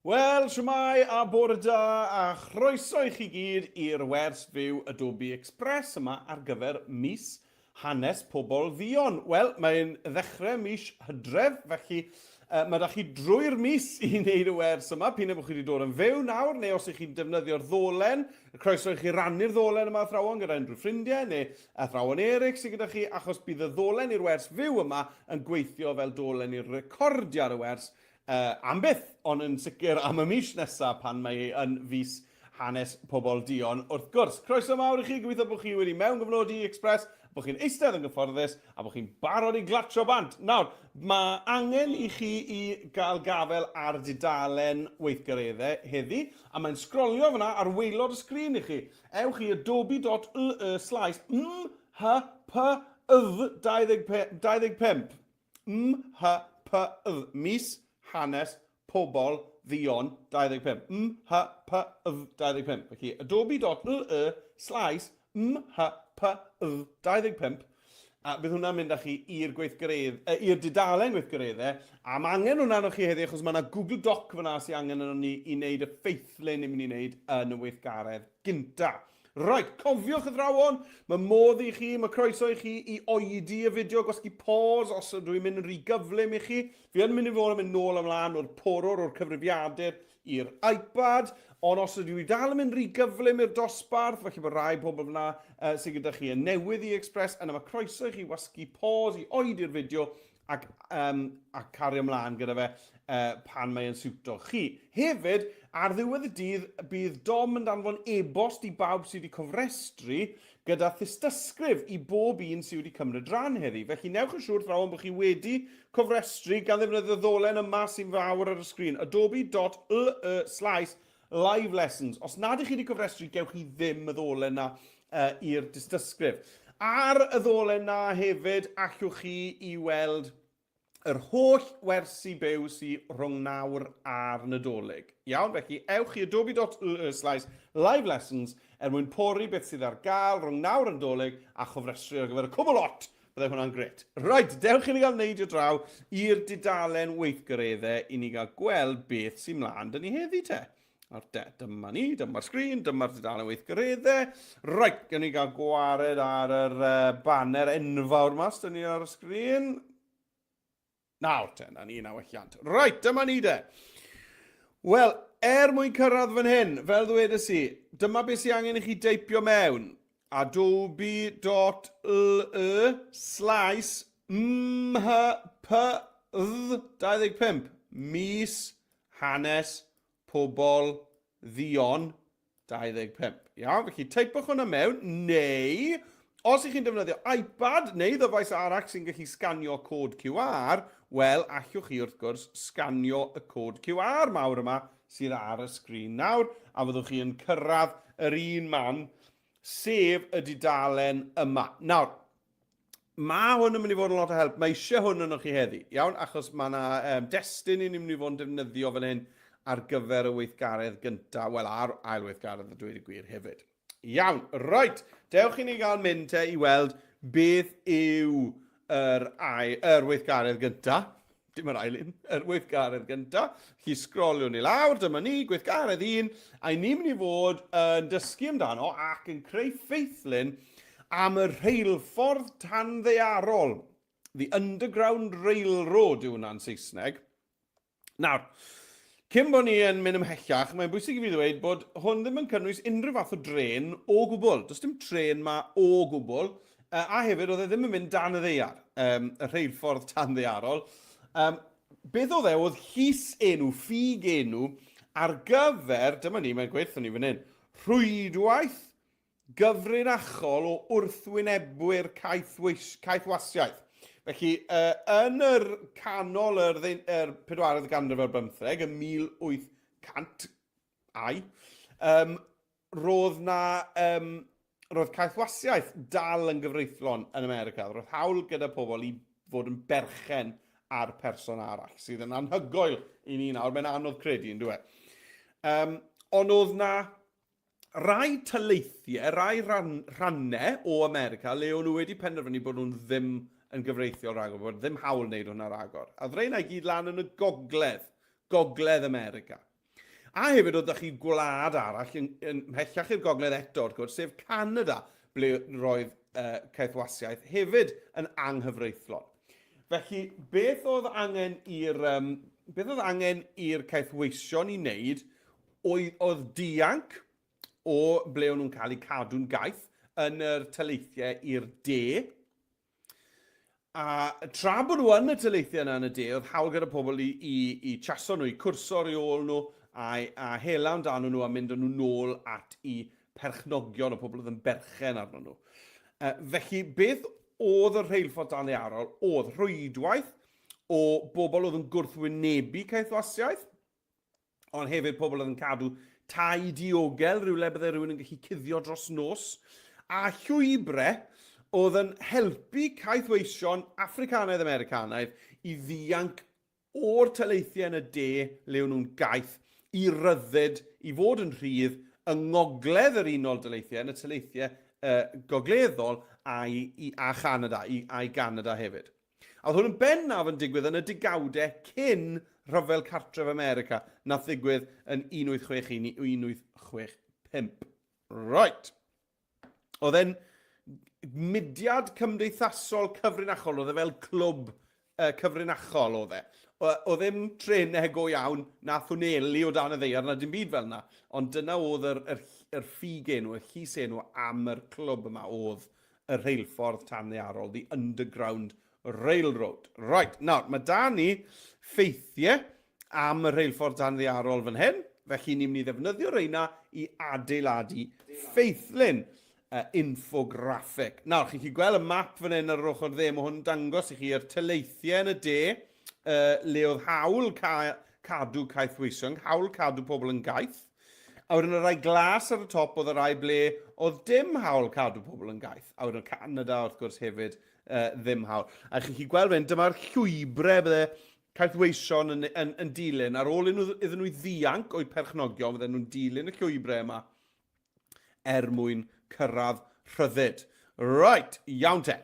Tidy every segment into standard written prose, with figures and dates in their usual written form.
Wel, siwmai a bore da a chroeso i chi gyd i'r wers fyw Adobe Express yma ar gyfer mis hanes pobl ddion. Wel, mae'n ddechrau mis hydref, felly mae da chi drwy'r mis i wneud y wers yma. Pyn bod chi wedi dod yn fyw nawr, neu os ych chi'n defnyddio'r ddolen, croeso i chi rannu'r ddolen yma athrawon gyda unrhyw ffrindiau, neu athrawon eryg sydd gyda chi, achos bydd y ddolen i'r wers fyw yma yn gweithio fel dolen i'r recordiad y wers. Am byth, ond yn sicr am y mis nesaf pan mae yn fus hanes pobl Dduon. Wrth gwrs, croeso mawr i chi, gobeithio bod chi wedi mewn gyfnodi Express, bod chi'n eistedd yn gyfforddus a bod chi'n barod i glatio bant. Nawr, mae angen i chi i gael gafel ar dudalen weithgareddau heddi, a mae'n sgrolio fyna ar waelod y sgrin i chi. Ewch i adobe.ly/mhpydd25. mhpydd, mis hanes pobl ddion 25. mhpydd 25. Felly, adobe.ly/mhpydd 25. A bydd hwnna'n mynd â chi i'r i'r dudalen gweithgareddau, a mae angen hwnna'n o'ch chi heddi, achos mae yna Google Doc fyna sy'n angen yn ni i wneud y ffeithlyn ni'n mynd i wneud yn y weithgaredd gynta. Right, cofiwch y thrawon, mae modd i chi, mae croeso i chi i oedi y fideo, gwasgu pause os ydw i'n mynd yn rhy gyflym i chi. Fi yn mynd i fod yn mynd nôl ymlaen o'r porwr o'r cyfrifiadur i'r iPad, ond os ydw i dal yn mynd rhy gyflym i'r dosbarth, felly bod rai pobl fyna sydd gyda chi yn newydd i Express, yna mae croeso i chi wasgu pause i oedi'r fideo ac cario ymlaen gyda fe pan mae'n siwto chi. Hefyd, ar ddiwedd y dydd, bydd Dom yn danfon e-bost i bawb sydd wedi cofrestru gyda thystysgrif i bob un sydd wedi cymryd rhan heddi. Felly newch yn siŵr thrawon bod chi wedi cofrestru gan ddefnyddio ddolen yma sy'n fawr ar y sgrin. adobe.ly/live lessons. Os nad ych chi wedi cofrestru, gewch chi ddim y ddolen yna i'r dystysgrif. Ar y ddolen yna hefyd, allwch chi i weld yr holl wersi byw sy'n rhwng nawr a'r Nadolig. Iawn, felly ewch i adobe.ly/live lessons mwyn pori beth sydd ar gael rhwng nawr a'r Nadolig a chofrestru ar gyfer y cwbl lot. Byddai hwnna'n gret. Right, dewch i ni gael wneud i draw i'r dudalen weithgareddau i ni gael gweld beth sy'n mlaen dyn ni heddi te. Dyma ni, dyma'r sgrin, dyma'r dudalen weithgareddau. Right, gan ni gael gwared ar yr banner enfawr mas, dyn ni ar y sgrin. Nawr te, na ni na welliant. Right, dyma ni de. Wel, mwyn cyrraedd fan hyn, fel ddwedes i, dyma beth sy'n angen i chi deipio mewn. adobe.ly/mhpydd25. Mis hanes pobl ddion 25. Iawn, felly teipwch hwnna mewn, neu os ych chi'n defnyddio iPad neu ddyfais arall sy'n gallu sganio cod QR, wel, allwch chi wrth gwrs sganio y cod QR mawr yma sydd ar y sgrin nawr, a fyddwch chi yn cyrraedd yr un man, sef y dudalen yma. Nawr, mae hwn yn mynd i fod yn lot o help. Mae eisiau hwn yn o'ch chi heddi, iawn, achos mae yna destun ni'n mynd i fod yn defnyddio fan hyn ar gyfer y weithgaredd gyntaf, wel, ar ail weithgaredd y dweud y gwir hefyd. Iawn, right, dewch i ni gael mynd te i weld beth yw yr weithgaredd gyntaf. Dim yr ail un, yr weithgaredd gyntaf. Chi sgrolio ni lawr, dyma ni, gweithgaredd 1, a ni'n mynd i fod yn dysgu amdano ac yn creu ffeithlyn am y rheilffordd tanddaearol. The Underground Railroad yw hwnna'n Saesneg. Nawr, cyn bod ni yn mynd ymhellach, mae'n bwysig i fi ddweud bod hwn ddim yn cynnwys unrhyw fath o dren o gwbl. Does dim tren ma o gwbl, a hefyd oedd e ddim yn mynd dan y ddeiar, y rheilffordd tanddaearol. Beth oedd e, oedd llys enw, ffug enw, ar gyfer, dyma ni, mae'n gweithio ni fan hyn, rhwydwaith gyfrinachol o wrthwynebwyr caethwasiaeth. Felly, yn yr canol yr 40th ganrif ar 15, y 1800 roedd caethwasiaeth dal yn gyfreithlon yn America. Roedd hawl gyda pobl i fod yn berchen ar person arall, sydd yn anhygoel i ni nawr. Mae'n anodd credu yn dweud. Ond oedd na rai taleithiau, rai rhannau o America, le o'n nhw wedi penderfynu bod nhw'n ddim yn gyfreithiol rhagor, bod ddim hawl wneud hwnna rhagor. A ddrein i gyd lan yn y gogledd America. A hefyd oedd chi gwlad arall yn mhellach i'r gogledd eto, wrth gwrs, sef Canada, ble roedd caethwasiaeth hefyd yn anghyfreithlon. Felly, beth oedd angen i'r caethweision i wneud oedd dianc o ble o'n nhw'n cael eu cadw'n gaeth yn yr taleithiau i'r de. A tra bod nhw yn y taleithiau yna yn y de, oedd hawl gyda pobl i chaso nhw, i cwrso ar ei ôl nhw, a hela amdano nhw a mynd nhw nôl at i perchnogion o pobl oedd yn berchen arno nhw. Felly, beth oedd y rheilffordd danliarol oedd rhwydwaith o bobl oedd yn gwrthwynebu caethwasiaeth, ond hefyd pobl oedd yn cadw tai diogel, rhywle bydde rhywun yn gallu cuddio dros nos, a llwybrau oedd yn helpu caethweision Africanaidd Americanaidd i ddianc o'r taleithiau yn y de le o'n nhw'n gaeth i ryddid, i fod yn rhydd yng ngogledd yr unol daleithiau, yn y taleithiau gogleddol a Canada, a'i Canada hefyd. A oedd hwn yn bennaf yn digwydd yn y digawdau cyn rhyfel cartref America, nath ddigwydd yn 1861 i 1865. Right. Oedd e'n mudiad cymdeithasol cyfrinachol, oedd e fel clwb cyfrinachol oedd e. Oedd ddim trenau go iawn na thwneli o dan y ddeiar, na dim byd fel yna, ond dyna oedd yr ffug enw, y llys enw am yr clwb yma oedd y rheilffordd tanliarol, the Underground Railroad. Right, nawr, mae da ni ffeithiau am y rheilffordd tanliarol fan hyn, felly ni'n mynd i ddefnyddio reina i adeiladu ffeithlyn infograffig. Nawr, chi'n gweld y map fan hyn ar yr ochr dde, mae hwn dangos i chi'r taleithiau yn y de, le oedd hawl cadw caethweision, hawl cadw pobl yn gaeth. A wedyn y rai glas ar y top oedd y rai ble oedd dim hawl cadw pobl yn gaeth. A wedyn y Canada wrth gwrs hefyd ddim hawl. A chi'n gweld fe'n dyma'r llwybrau bydde caethweision yn dilyn. Ar ôl iddyn nhw ddianc o'i perchnogion, bydden nhw'n dilyn y llwybrau yma mwyn cyrraedd rhyddid. Right, iawn te.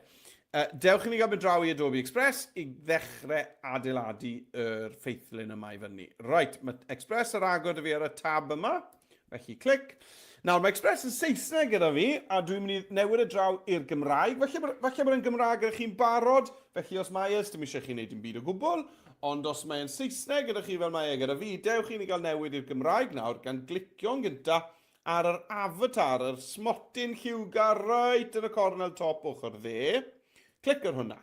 Dewch i ni gael mynd draw i Adobe Express i ddechrau adeiladu yr ffeithlyn yma i fyny. Right, mae Express yr agor dy fi ar y tab yma, felly clic. Nawr, mae Express yn Saesneg gyda fi, a dwi'n mynd i newid y draw i'r Gymraeg. Falle bod yn Gymraeg gyda chi'n barod, felly os mae dim eisiau chi wneud dim byd o gwbl, ond os mae'n Saesneg gyda chi fel mae gyda fi, dewch i ni gael newid i'r Gymraeg nawr, gan glicio'n gyntaf ar yr avatar, yr smotyn lliwgar right yn y cornel top ochr dde. Clic ar hwnna.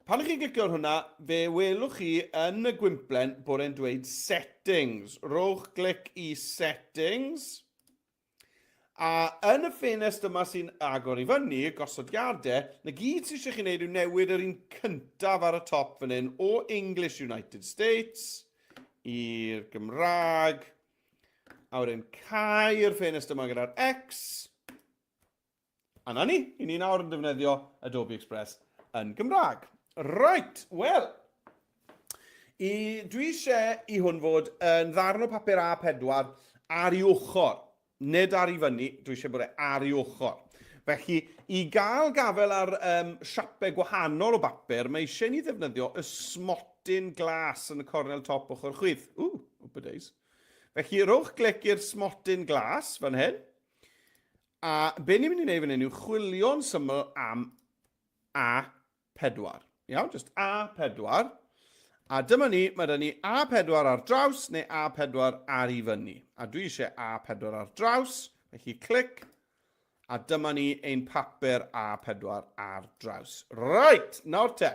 Pan ych chi'n clicio ar hwnna, fe welwch chi yn y gwimplen bod e'n dweud settings. Rowch clic i settings. A yn y ffenest yma sy'n agor i fyny, gosodiadau, na gyd sy'n eisiau chi wneud yw newid yr un cyntaf ar y top fan hyn o English United States i'r Gymraeg. A wedyn cau'r ffenest yma gyda'r X. A na ni, i ni nawr yn defnyddio Adobe Express yn Gymraeg. Right, wel, dwi eisiau i hwn fod yn ddarn o papur A4 ar ei ochr, nid ar ei fyny, dwi eisiau bod ar ei ochr. Felly, i gael gafel ar siapau gwahanol o bapur, mae eisiau ni ddefnyddio y smotyn glas yn y cornel top ochr chwith. Open days. Felly, rowch clic i'r smotyn glas fan hyn. A be ni'n mynd i wneud fan hyn yw chwilio'n syml am A4. Iawn, just A4. A dyma ni, mae da ni A4 ar draws neu A4 ar i fyny. A dwi eisiau A4 ar draws, felly clic. A dyma ni ein papur A4 ar draws. Right, nawr te.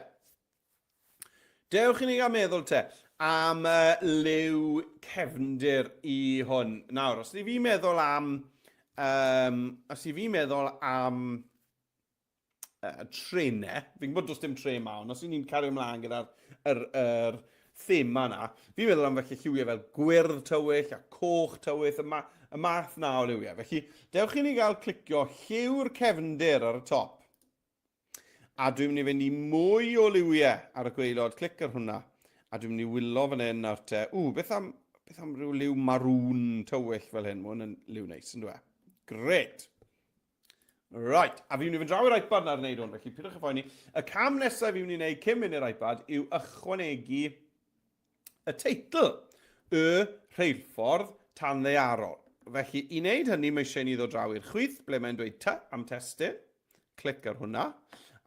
Dewch i ni gael meddwl te am liw cefndir i hwn. Nawr, os i fi meddwl am trenau, fi'n gwybod does dim tren mawn, os ni'n cario ymlaen gyda'r thema yna, fi'n meddwl am felly lliwiau fel gwyrdd tywyll a coch tywyll, y math na o liwiau. Felly, dewch i ni gael clicio lliw'r cefndir ar y top. A dwi'n mynd i fynd i mwy o liwiau ar y gwaelod, clic ar hwnna. A dwi'n mynd i wylo fan hyn nawr te. Beth am ryw liw marŵn tywyll fel hyn, mwyn yn liw neis, yn dweud. Gret. Right, a fi'n mynd i fynd draw i'r iPad na'r wneud hwn, felly pidwch y phoeni. Y cam nesaf fi'n mynd i wneud cyn mynd i'r iPad yw ychwanegu y teitl, y rheilffordd tanddaearol. Felly, i wneud hynny, mae eisiau ni ddod draw i'r chwith, ble mae'n dweud ty am testyn. Clic ar hwnna.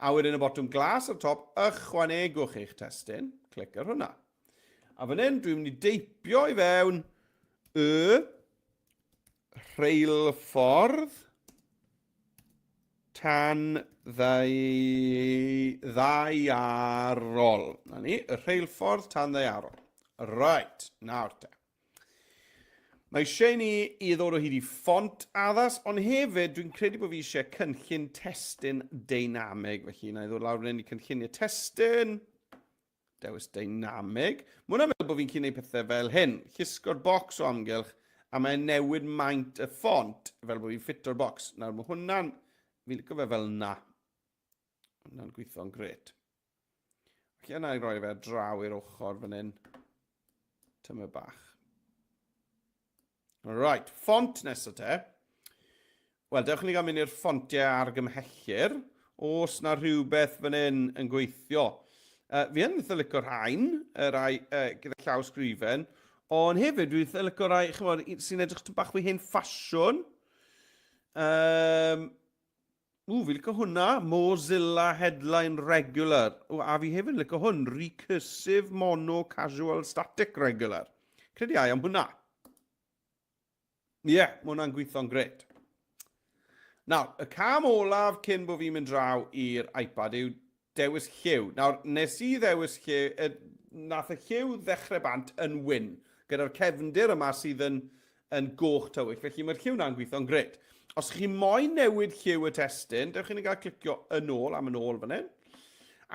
A wedyn y botwm glas ar top, ychwanegwch eich testyn. Clic ar hwnna. A fan hyn, dwi'n mynd i deipio i fewn y rheilffordd tanddaearol. Na ni, y rheilffordd tanddaearol. Right, nawr te. Mae eisiau ni i ddod o hyd i ffont addas, ond hefyd dwi'n credu bod fi eisiau cynllun testyn dynamig. Felly, na i ddod lawr yn i cynlluniau testyn. Dewis dynamig. Mae hwnna'n meddwl bod fi'n cyn gwneud pethau fel hyn. Llusgo'r bocs o amgylch, a mae'n newid maint y ffont fel bod fi'n ffito'r bocs. Nawr, mae hwnna'n... Fi'n licio fe fel na. Hwnna'n gweithio'n gret. Felly, yna i roi fe draw i'r ochr fan hyn. Tyma bach. Right, ffont nesaf te. Wel, dewch ni gael mynd i'r ffontiau argymhellir. Os na rhywbeth fan hyn yn gweithio. Fi yn eitha licio rhain, rai gyda llaw sgrifen, ond hefyd dwi'n eitha licio rai sy'n edrych ty bach fwy hen ffasiwn. Fi licio hwnna, Mozilla Headline Regular. A fi hefyd licio hwn, Recursive Mono Casual Static Regular. Credu ai am hwnna. Ie, mae hwnna'n gweithio'n gret. Nawr, y cam olaf cyn bod fi'n mynd draw i'r iPad yw dewis lliw. Nawr, nes i ddewis lliw, nath y lliw ddechrau bant yn wyn, gyda'r cefndir yma sydd yn goch tywyll. Felly mae'r lliw na'n gweithio'n gret. Os chi moyn newid lliw y testyn, dewch chi'n cael clicio yn ôl am yn ôl fan hyn.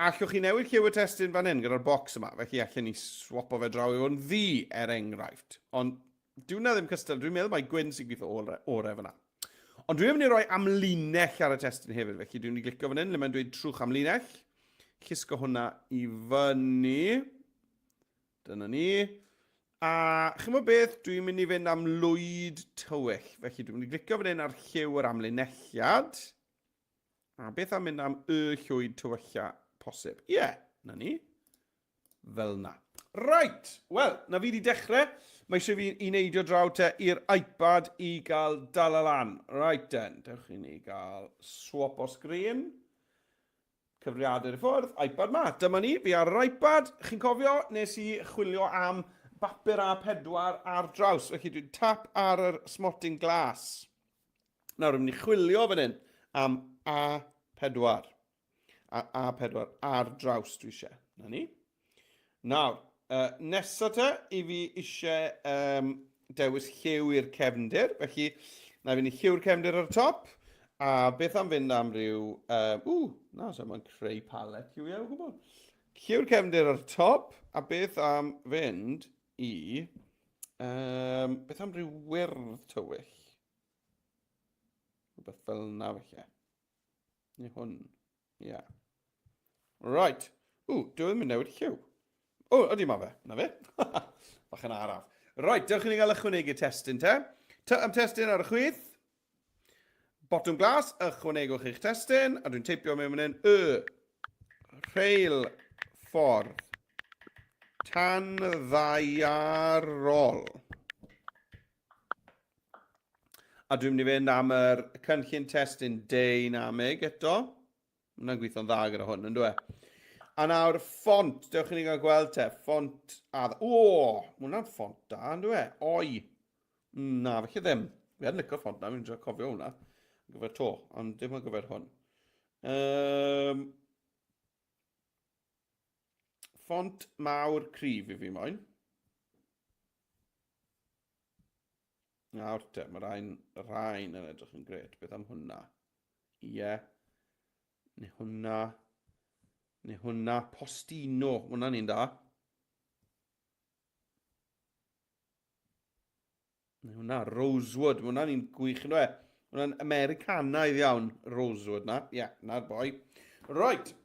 Allwch chi newid lliw y testyn fan hyn gyda'r bocs yma. Felly allan ni swapo fe draw i fod yn ddi enghraifft. Ond dwi'n meddwl ddim cystal, dwi'n meddwl mae gwyn sy'n gweithio orau fyna. Ond dwi'n mynd i roi amlinell ar y testyn hefyd, felly dwi'n mynd i glicio fan hyn, le mae'n dweud trwch amlinell. Llusgo hwnna i fyny. Dyna ni. A chymod beth, dwi'n mynd i fynd am lwyd tywyll. Felly dwi'n mynd i glicio fan hyn ar lliw yr amlinelliad. A beth am mynd am y llwyd tywyllia posib? Ie, na ni. Fel na. Right, wel, na fi wedi dechrau. Mae eisiau fi i neidio draw te i'r iPad i gael dal lan. Right then, dewch i ni gael swap o sgrin. Cyfriadur i ffwrdd, iPad ma. Dyma ni, fi ar yr iPad. Chi'n cofio, nes i chwilio am bapur A4 ar draws. Felly dwi'n tap ar yr smotting glas. Nawr, rwy'n mynd i chwilio fan hyn am A4. A4 ar draws dwi eisiau. Na ni. Nawr, nesaf te, i fi eisiau dewis lliw i'r cefndir. Felly, na fynd i lliw'r cefndir ar y top. A beth am fynd am ryw... na, so mae'n creu palet lliwiau o gwbl. Lliw'r cefndir ar y top. A beth am fynd i... beth am ryw wyrdd tywyll? Rhywbeth fel na felly. Neu hwn. Ie. Yeah. Right. Dwi'n mynd newid lliw. Ydy ma fe. Na fe. Bach yn araf. Right, dewch i ni gael ychwanegu testyn te. Am testyn ar y chwith. Botwm glas, ychwanegwch eich testyn. A dwi'n teipio mewn yn rheilffordd tanddaearol. A dwi'n mynd i fynd am yr cynllun testyn dynamig eto. Hwna'n gweithio'n dda gyda hwn, yn dwi? A nawr, ffont, dewch i ni gael gweld te, ffont a... mae hwnna'n ffont da, yn dwi? Oi. Na, felly ddim. Fi yn licio ffont na, fi'n dweud cofio hwnna. Gyfer to, ond dim yn gyfer hwn. Ffont mawr cryf i fi moyn. Nawr te, mae rhain yn edrych yn gret. Beth am hwnna? Ie. Neu hwnna, postino. Hwnna'n un da. Neu hwnna, rosewood. Hwnna'n un gwych yn dweud. Hwnna'n Americanaidd iawn, rosewood na. Ie, na'r boi. Right.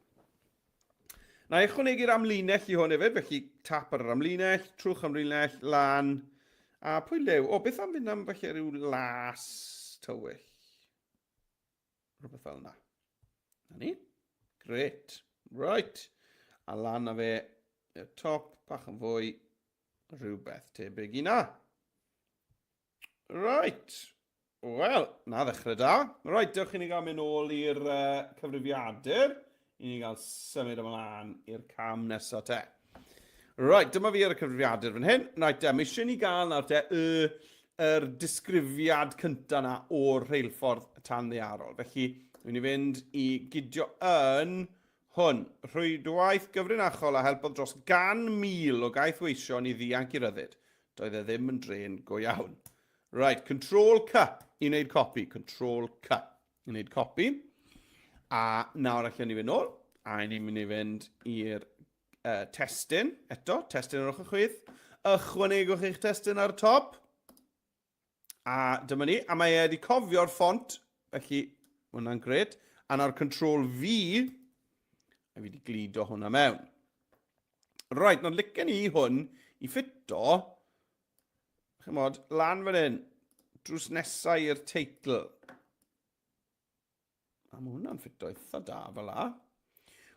Na i ychwanegu'r amlinell i hwn hefyd, felly tap ar yr amlinell, trwch amlinell, lan. A pwy lew? Beth am fynd am falle rhyw las tywyll? Rhywbeth fel yna. Na ni. Gret. Right. A lan na fe, y top, bach yn fwy, rhywbeth tebyg i na. Right. Wel, na ddechrau da. Right, dewch i ni gael mynd nôl i'r cyfrifiadur. I ni gael symud ymlaen i'r cam nesaf te. Right, dyma fi ar y cyfrifiadur fan hyn. Right, mae eisiau ni gael nawr te yr disgrifiad cyntaf na o'r rheilffordd tan ddiarol. Felly, wy'n ni fynd i gydio yn hwn. Rhwydwaith gyfrinachol a helpodd dros 100,000 o gaethweision i ddianc i ryddid. Doedd e ddim yn dren go iawn. Right, Control C i wneud copi. Control C i wneud copi. A nawr allan ni fynd nôl. A ni'n mynd i fynd i'r testyn. Eto, testyn ar ochr chwith. Ychwanegwch eich testyn ar top. A dyma ni. A mae e wedi cofio'r ffont. Felly, hwnna'n gred. A nawr Control V. A fi wedi glido hwnna mewn. Right, nawr licen ni hwn i ffito chymod, lan fan hyn, drws nesaf i'r teitl. A mae hwnna'n ffito eitha da fel la.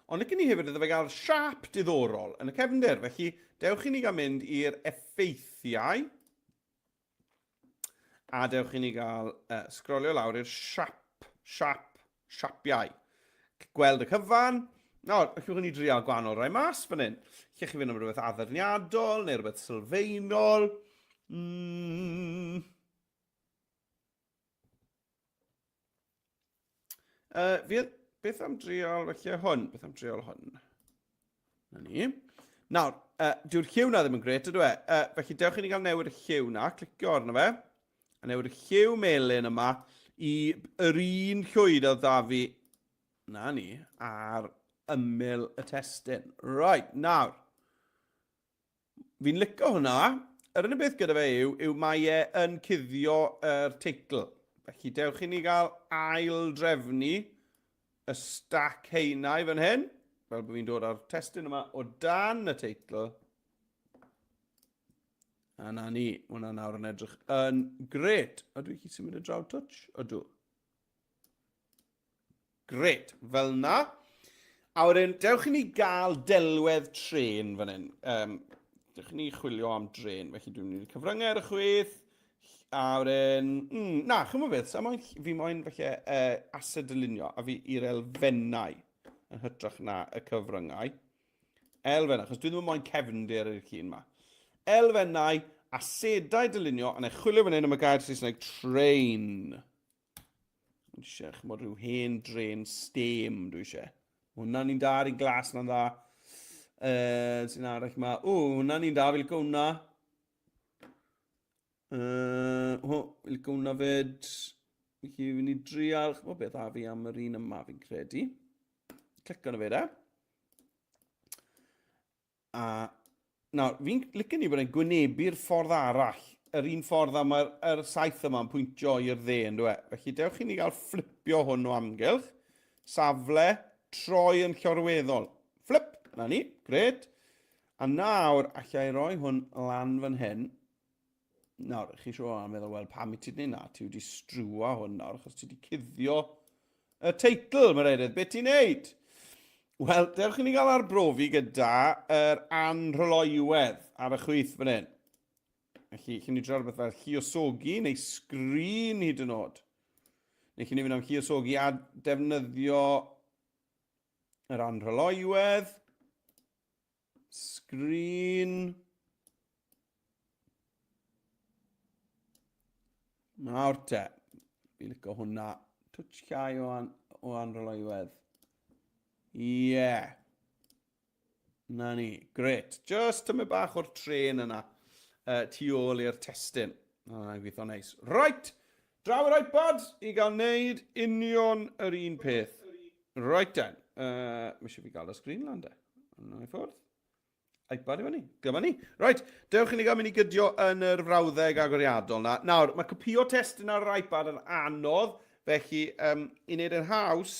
Ond licen ni hefyd iddo fe gael siap diddorol yn y cefndir. Felly, dewch i ni gael mynd i'r effeithiau. A dewch i ni gael sgrolio lawr i'r siapiau. Gweld y cyfan. Nawr, allwch ni drial gwahanol rai mas fan hyn. Llech chi fynd am rhywbeth addurniadol neu rhywbeth sylfaenol. Beth am drial felly hwn? Beth am drial hwn? Na ni. Nawr, dyw'r lliw na ddim yn gret ydw e. Felly dewch i ni gael newid y lliw na, clicio arno fe. A newid y lliw melyn yma i yr un llwyd o dda fi. Na ni, ar ymyl y testyn. Right, nawr. Fi'n licio hwnna. Yr unig beth gyda fe yw mae e yn cuddio yr teitl. Felly dewch i ni gael ail drefnu y stack heinau fan hyn. Fel bod fi'n dod ar testyn yma o dan y teitl. A na ni, hwnna nawr yn edrych yn gret. Ydw i chi symud y draw touch? Ydw. Gret, fel na. A wedyn, dewch i ni gael delwedd tren fan hyn. Dewch i ni chwilio am dren. Felly dwi'n mynd i cyfryngau ar y chwith. A wedyn, na, chymod beth, fi moyn felly ased dylunio a fi i'r elfennau yn hytrach na y cyfryngau. Elfennau, achos dwi ddim yn moyn cefndir i'r llun yma. Elfennau, asedau dylunio, a na chwilio fan hyn am y gair Saesneg train. Dwi'n eisiau, chymod, rhyw hen dren stem, dwi'n eisiau. Hwna ni'n da, i'n glas na'n dda. Sy'n arall yma. Hwna ni'n da, fi licio hwna. Fi licio hwna fyd. Felly fi'n i drial. O beth a fi am yr un yma fi'n credu. Clic arno fe da. A nawr, fi'n licio ni bod e'n gwynebu'r ffordd arall. Yr un ffordd am yr saith yma'n pwyntio i'r dde, ynddo e. Felly dewch i ni gael flipio hwn o amgylch. Safle, troi yn llorweddol. Flip, na ni, gred. A nawr, allai roi hwn lan fan hyn. Nawr, chi sio am meddwl, wel, pam i ti'n neud na? Ti wedi strwa hwn nawr, achos ti wedi cuddio y teitl, mae'n rhaid. Beth ti'n neud? Wel, dewch i ni gael arbrofi gyda yr anrhyloiwedd ar y chwith fan hyn. Felly, chi'n ni droi rhywbeth fel lluosogi neu sgrin hyd yn oed. Neu chi'n ni fynd am lluosogi a defnyddio yr anrhyloiwedd. Sgrin. Nawr te. Fi licio hwnna. Twtch llai o anrhyloiwedd. Ie. Na ni. Gret. Just tyma bach o'r tren yna. Tu ôl i'r testyn. Na'n gweithio neis. Right. Draw yr iPad i gael wneud union yr un peth. Right then. Mae eisiau fi gael y sgrin lan de. Yna i ffwrdd. iPad i fan ni. Dyma ni. Right. Dewch i ni gael mynd i gydio yn yr frawddeg agoriadol na. Nawr, mae copio testyn ar yr iPad yn anodd. Felly, i wneud yn haws,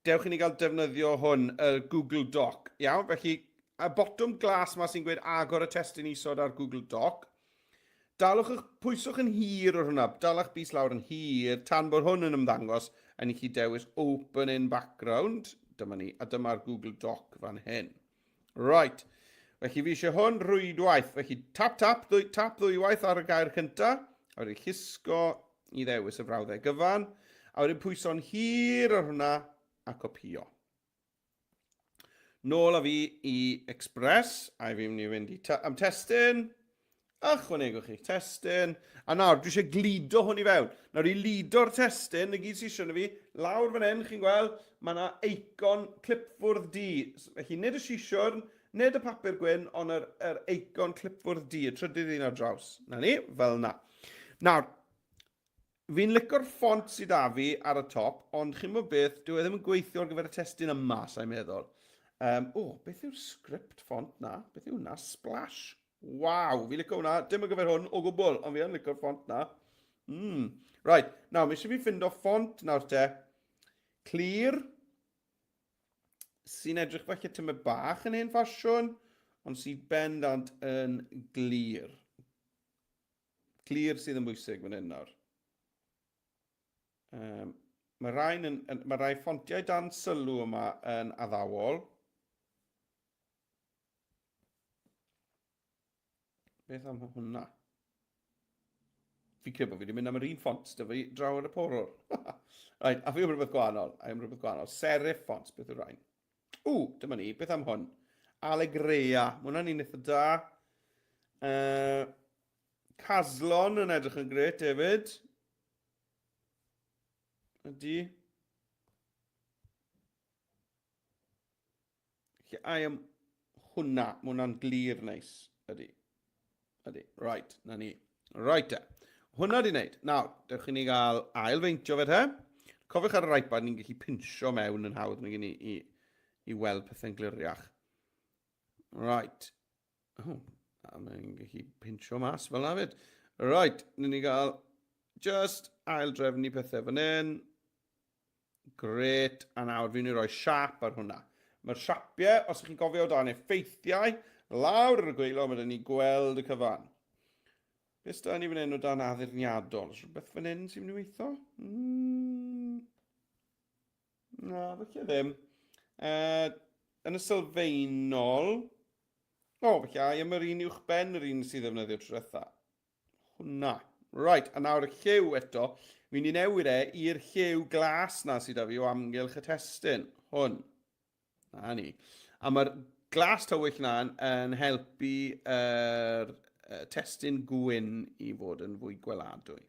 dewch i ni gael defnyddio hwn, y Google Doc. Iawn, felly, y botwm glas yma sy'n gweud agor y testyn isod ar Google Doc. Pwyswch yn hir o'r hwnna, dalach bus lawr yn hir, tan bod hwn yn ymddangos, a ni chi dewis Open in Background. Dyma ni, a dyma'r Google Doc fan hyn. Right. Felly fi eisiau hwn rwydwaith. Felly tap ddwywaith ar y gair cyntaf, A wedyn llusgo i ddewis y frawddau gyfan. A wedyn pwyso'n hir ar hwnna a copio. Nôl a fi i Express, a fi mynd i fynd am testyn. Ychwanegwch chi testyn. A nawr, dwi eisiau glido hwn i fewn. Nawr, i lido'r testyn, y gyd sy'n eisiau fi, lawr fan hyn, chi'n gweld, mae yna eicon clipfwrdd D. Felly, nid y sisiwrn, nid y papur gwyn, ond yr eicon clipfwrdd D, y trydydd un ar draws. Na ni, fel na. Nawr, fi'n licio'r ffont sydd â fi ar y top, ond chi'n gwybod beth, dwi ddim yn gweithio ar gyfer y testyn yma, sa'n meddwl. Beth yw'r script ffont na? Beth yw hwnna? Splash. Waw, fi licio hwnna. Dim yn gyfer hwn o gwbl, ond fi yn licio'r ffont na. Right, nawr, mi eisiau fi ffindo ffont nawr te. Clir. Sy'n edrych falle tyma bach yn ein ffasiwn, ond sy'n bendant yn glir. Clir sydd yn bwysig fan hyn nawr. Mae rai ffontiau dan sylw yma yn addawol. Beth am hwnna? Fi credu bod fi wedi mynd am yr un ffont, dy fi draw ar y porwr. Right, a fi yw'n rhywbeth gwahanol. Serif ffont, beth yw'r rhain? Dyma ni, beth am hwn? Allegria, mae hwnna'n un eitha da. Caslon yn edrych yn gret hefyd. Ydy. I am hwnna, mae hwnna'n glir neis. Ydy. Right, na ni. Right, hwnna di wneud. Nawr, dewch i ni gael ailfeintio fe te. Cofiwch ar yr iPad, ni'n gallu pinsio mewn yn hawdd mae gen i weld pethau'n gliriach. Right. Mae'n gallu pinsio mas fel na fyd. Right, ni'n ni gael just aildrefnu pethau fan hyn. Gret, a nawr fi'n ei roi siap ar hwnna. Mae'r siapiau, os ydych chi'n gofio o dan effeithiau, lawr ar y gweilo, mae ni gweld y cyfan. Beth da ni fan hyn o dan addurniadol? Oes rhywbeth fan hyn sy'n mynd i weithio? Na, felly ddim. Yn y sylfaenol... felly, am yr un uwch ben, yr un sydd ddefnyddio trwytha. Hwna. Right, a nawr y lliw eto. Fi'n ei newid i'r lliw glas na sydd â fi o amgylch y testyn. Hwn. Na ni. A mae'r glas tywyll na'n yn helpu testyn gwyn i fod yn fwy gweladwy.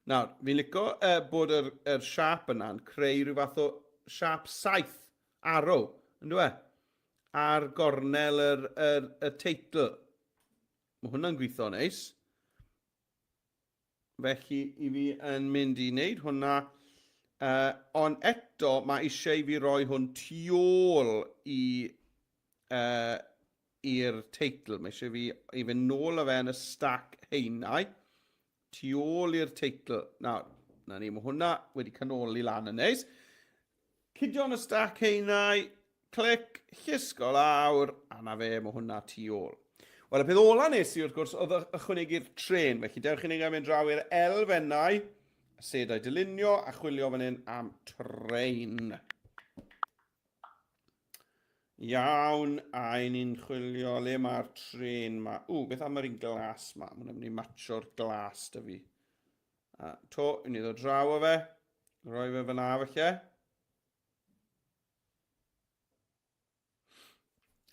Nawr, fi'n licio bod yr siap yna'n creu rhyw fath o siap saith arrow, yn dwi? Ar gornel y teitl. Mae hwnna'n gweithio neis. Felly, i fi yn mynd i wneud hwnna. Ond eto, mae eisiau fi roi hwn tu ôl i'r teitl. Mae eisiau fi i fynd nôl o fe yn y stack heinau. Tu ôl i'r teitl. Nawr, na ni, mae hwnna wedi canoli lan yn neis. Cydio yn y stack heinau, clic, llusgo lawr, a na fe, mae hwnna tu ôl. Wel, y peth ola nes i wrth gwrs oedd ychwanegu'r tren. Felly, dewch i ni gael mynd draw i'r elfennau, sedau dylunio a chwilio fan hyn am tren. Iawn, a ni'n chwilio le mae'r tren yma. Beth am yr un glas yma? Mae'n mynd i matcho'r glas dy fi. Ni'n ddod draw o fe. Roi fe fyna felly.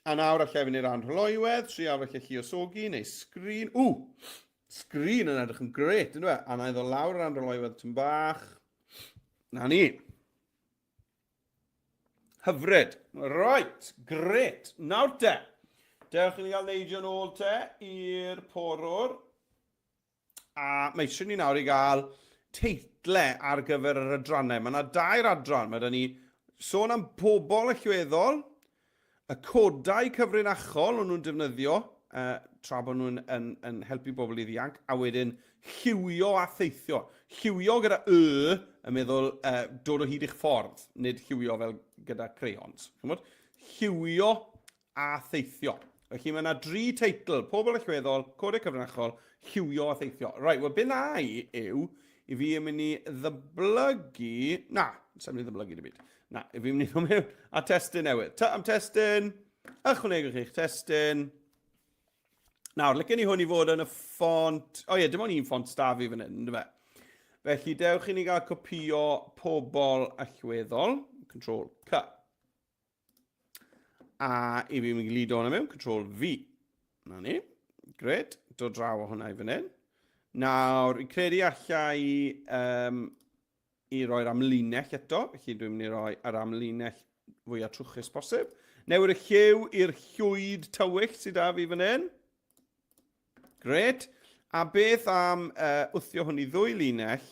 A nawr allai fynd i'r anrholoiwedd, trial felly lluosogi, neu sgrin. Sgrin yn edrych yn gret, yn dweud? A na i ddod lawr yr anrholoiwedd tyn bach. Na ni. Hyfryd. Right, gret. Nawr te. Dewch i ni gael neidio nôl te i'r porwr. A mae eisiau ni nawr i gael teitlau ar gyfer yr adrannau. Mae yna 2 adran. Mae yna ni sôn am pobl allweddol, y codau cyfrinachol o'n nhw'n defnyddio tra bod nhw'n yn helpu bobl i ddianc, a wedyn lliwio a theithio. Lliwio gyda yn meddwl dod o hyd i'ch ffordd, nid lliwio fel gyda crayons. Lliwio a theithio. Felly mae yna 3 teitl, pobl allweddol, codau cyfrinachol, lliwio a theithio. Right, wel, be na yw, i fi yn mynd i ddyblygu... Na, sa'n mynd i ddyblygu dy byd. Na, i fi mynd i ddod mewn a testyn newydd. Am testyn, ychwanegwch chi'ch testyn. Nawr, licen ni hwn i fod yn y ffont... O ie, dim ond un ffont da fi fan hyn, ynddo fe? Felly, dewch i ni gael copio pobl allweddol. Control C. A i fi mynd gludo hwnna mewn, Control V. Na ni. Gred. Dod draw o hwnna i fan hyn. Nawr, i credu allai i roi'r amlinell eto. Felly dwi'n mynd i roi yr amlinell fwyaf trwchus posib. Newid y lliw i'r llwyd tywyll sydd da fi fan hyn. Gret. A beth am wthio hwn i ddwy linell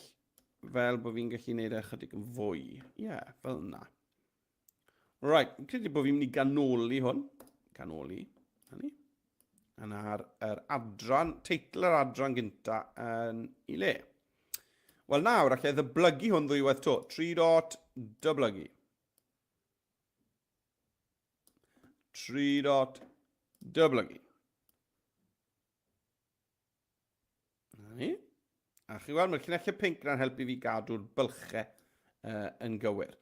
fel bod fi'n gallu gwneud ychydig yn fwy. Ie, fel yna. Right, credu bod fi'n mynd i ganoli hwn. Ganoli. A na'r adran, teitl yr adran gynta yn i le. Wel nawr, allai ddyblygu hwn ddwywaith to. 3 dot dyblygu. 3 dot dyblygu. A chi weld, mae'r llinellau pinc yna'n helpu fi gadw'r bylchau yn gywir.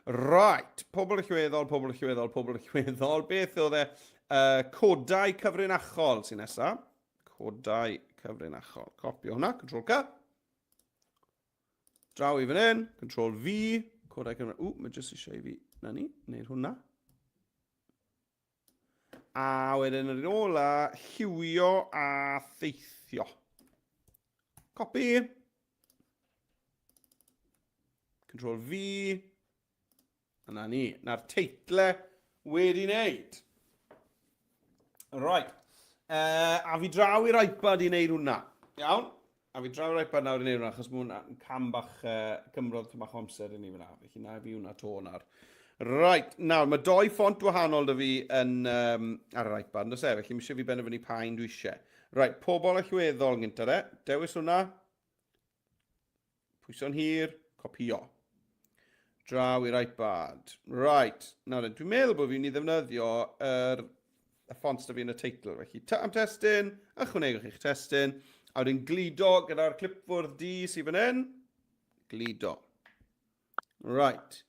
Right, pobl allweddol, pobl allweddol, pobl allweddol. Beth oedd codau cyfrinachol sy'n nesaf? Codau cyfrinachol. Copio hwnna, Control C. Draw i fan hyn, Control V. Codau cyfrinachol. Mae jyst eisiau i fi, na ni, wneud hwnna. A wedyn yr un ola, lliwio a theithio. Copy. Control V. A na ni. Na'r teitlau wedi wneud. Right. A fi draw i'r iPad i wneud hwnna. Iawn? A fi draw i'r iPad nawr i wneud hwnna, achos mae hwnna'n cam bach gymrodd bach o amser i ni fyna. Felly na fi hwnna to nawr. Right. Nawr, mae 2 ffont wahanol da fi ar yr iPad. Felly mi eisiau fi benderfynu pa un dwi eisiau. Right, pobl allweddol gynta de. Dewis hwnna. Pwyso'n hir. Copio. Draw i'r iPad. Right. Nawr, dwi'n meddwl bod fi'n ei ddefnyddio y ffont da fi yn y teitl. Felly, am testyn. Ychwanegwch i'ch testyn. A wedyn gludo gyda'r clipfwrdd D sydd fan hyn. Gludo. Right.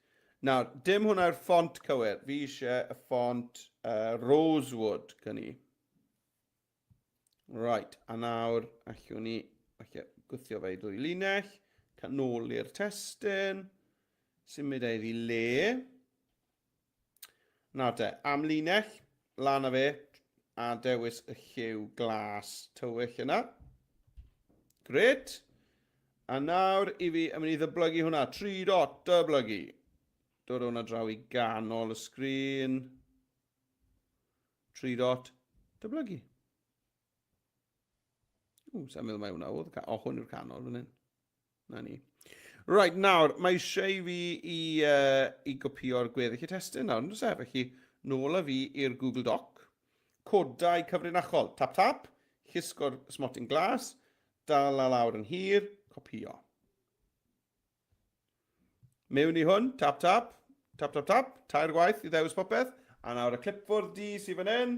Nawr, dim hwnna'r ffont cywir. Fi eisiau y ffont Rosewood gynnu. Right, a nawr allwn ni gwthio fe i ddwy linell, canoli'r testyn, symud e iddi le. Nawr te, am linell, lan a fe, a dewis y lliw glas tywyll yna. Gret. A nawr i fi yn mynd i ddyblygu hwnna, 3 dot dyblygu. Dod hwnna draw i ganol y sgrin. 3 dot dyblygu. Sa'n meddwl mai hwnna oedd. O, hwn yw'r canol fan hyn. Na ni. Right, nawr, mae eisiau fi i gopio'r gweddill y testyn nawr. Felly, nôl a fi i'r Google Doc. Codau cyfrinachol. Tap, tap. Llusgo'r smotyn glas. Dal a lawr yn hir. Copio. Mewn i hwn. Tap, tap. Tap, tap, tap. Tair gwaith i ddewis popeth. A nawr y clipboard D sydd fan hyn.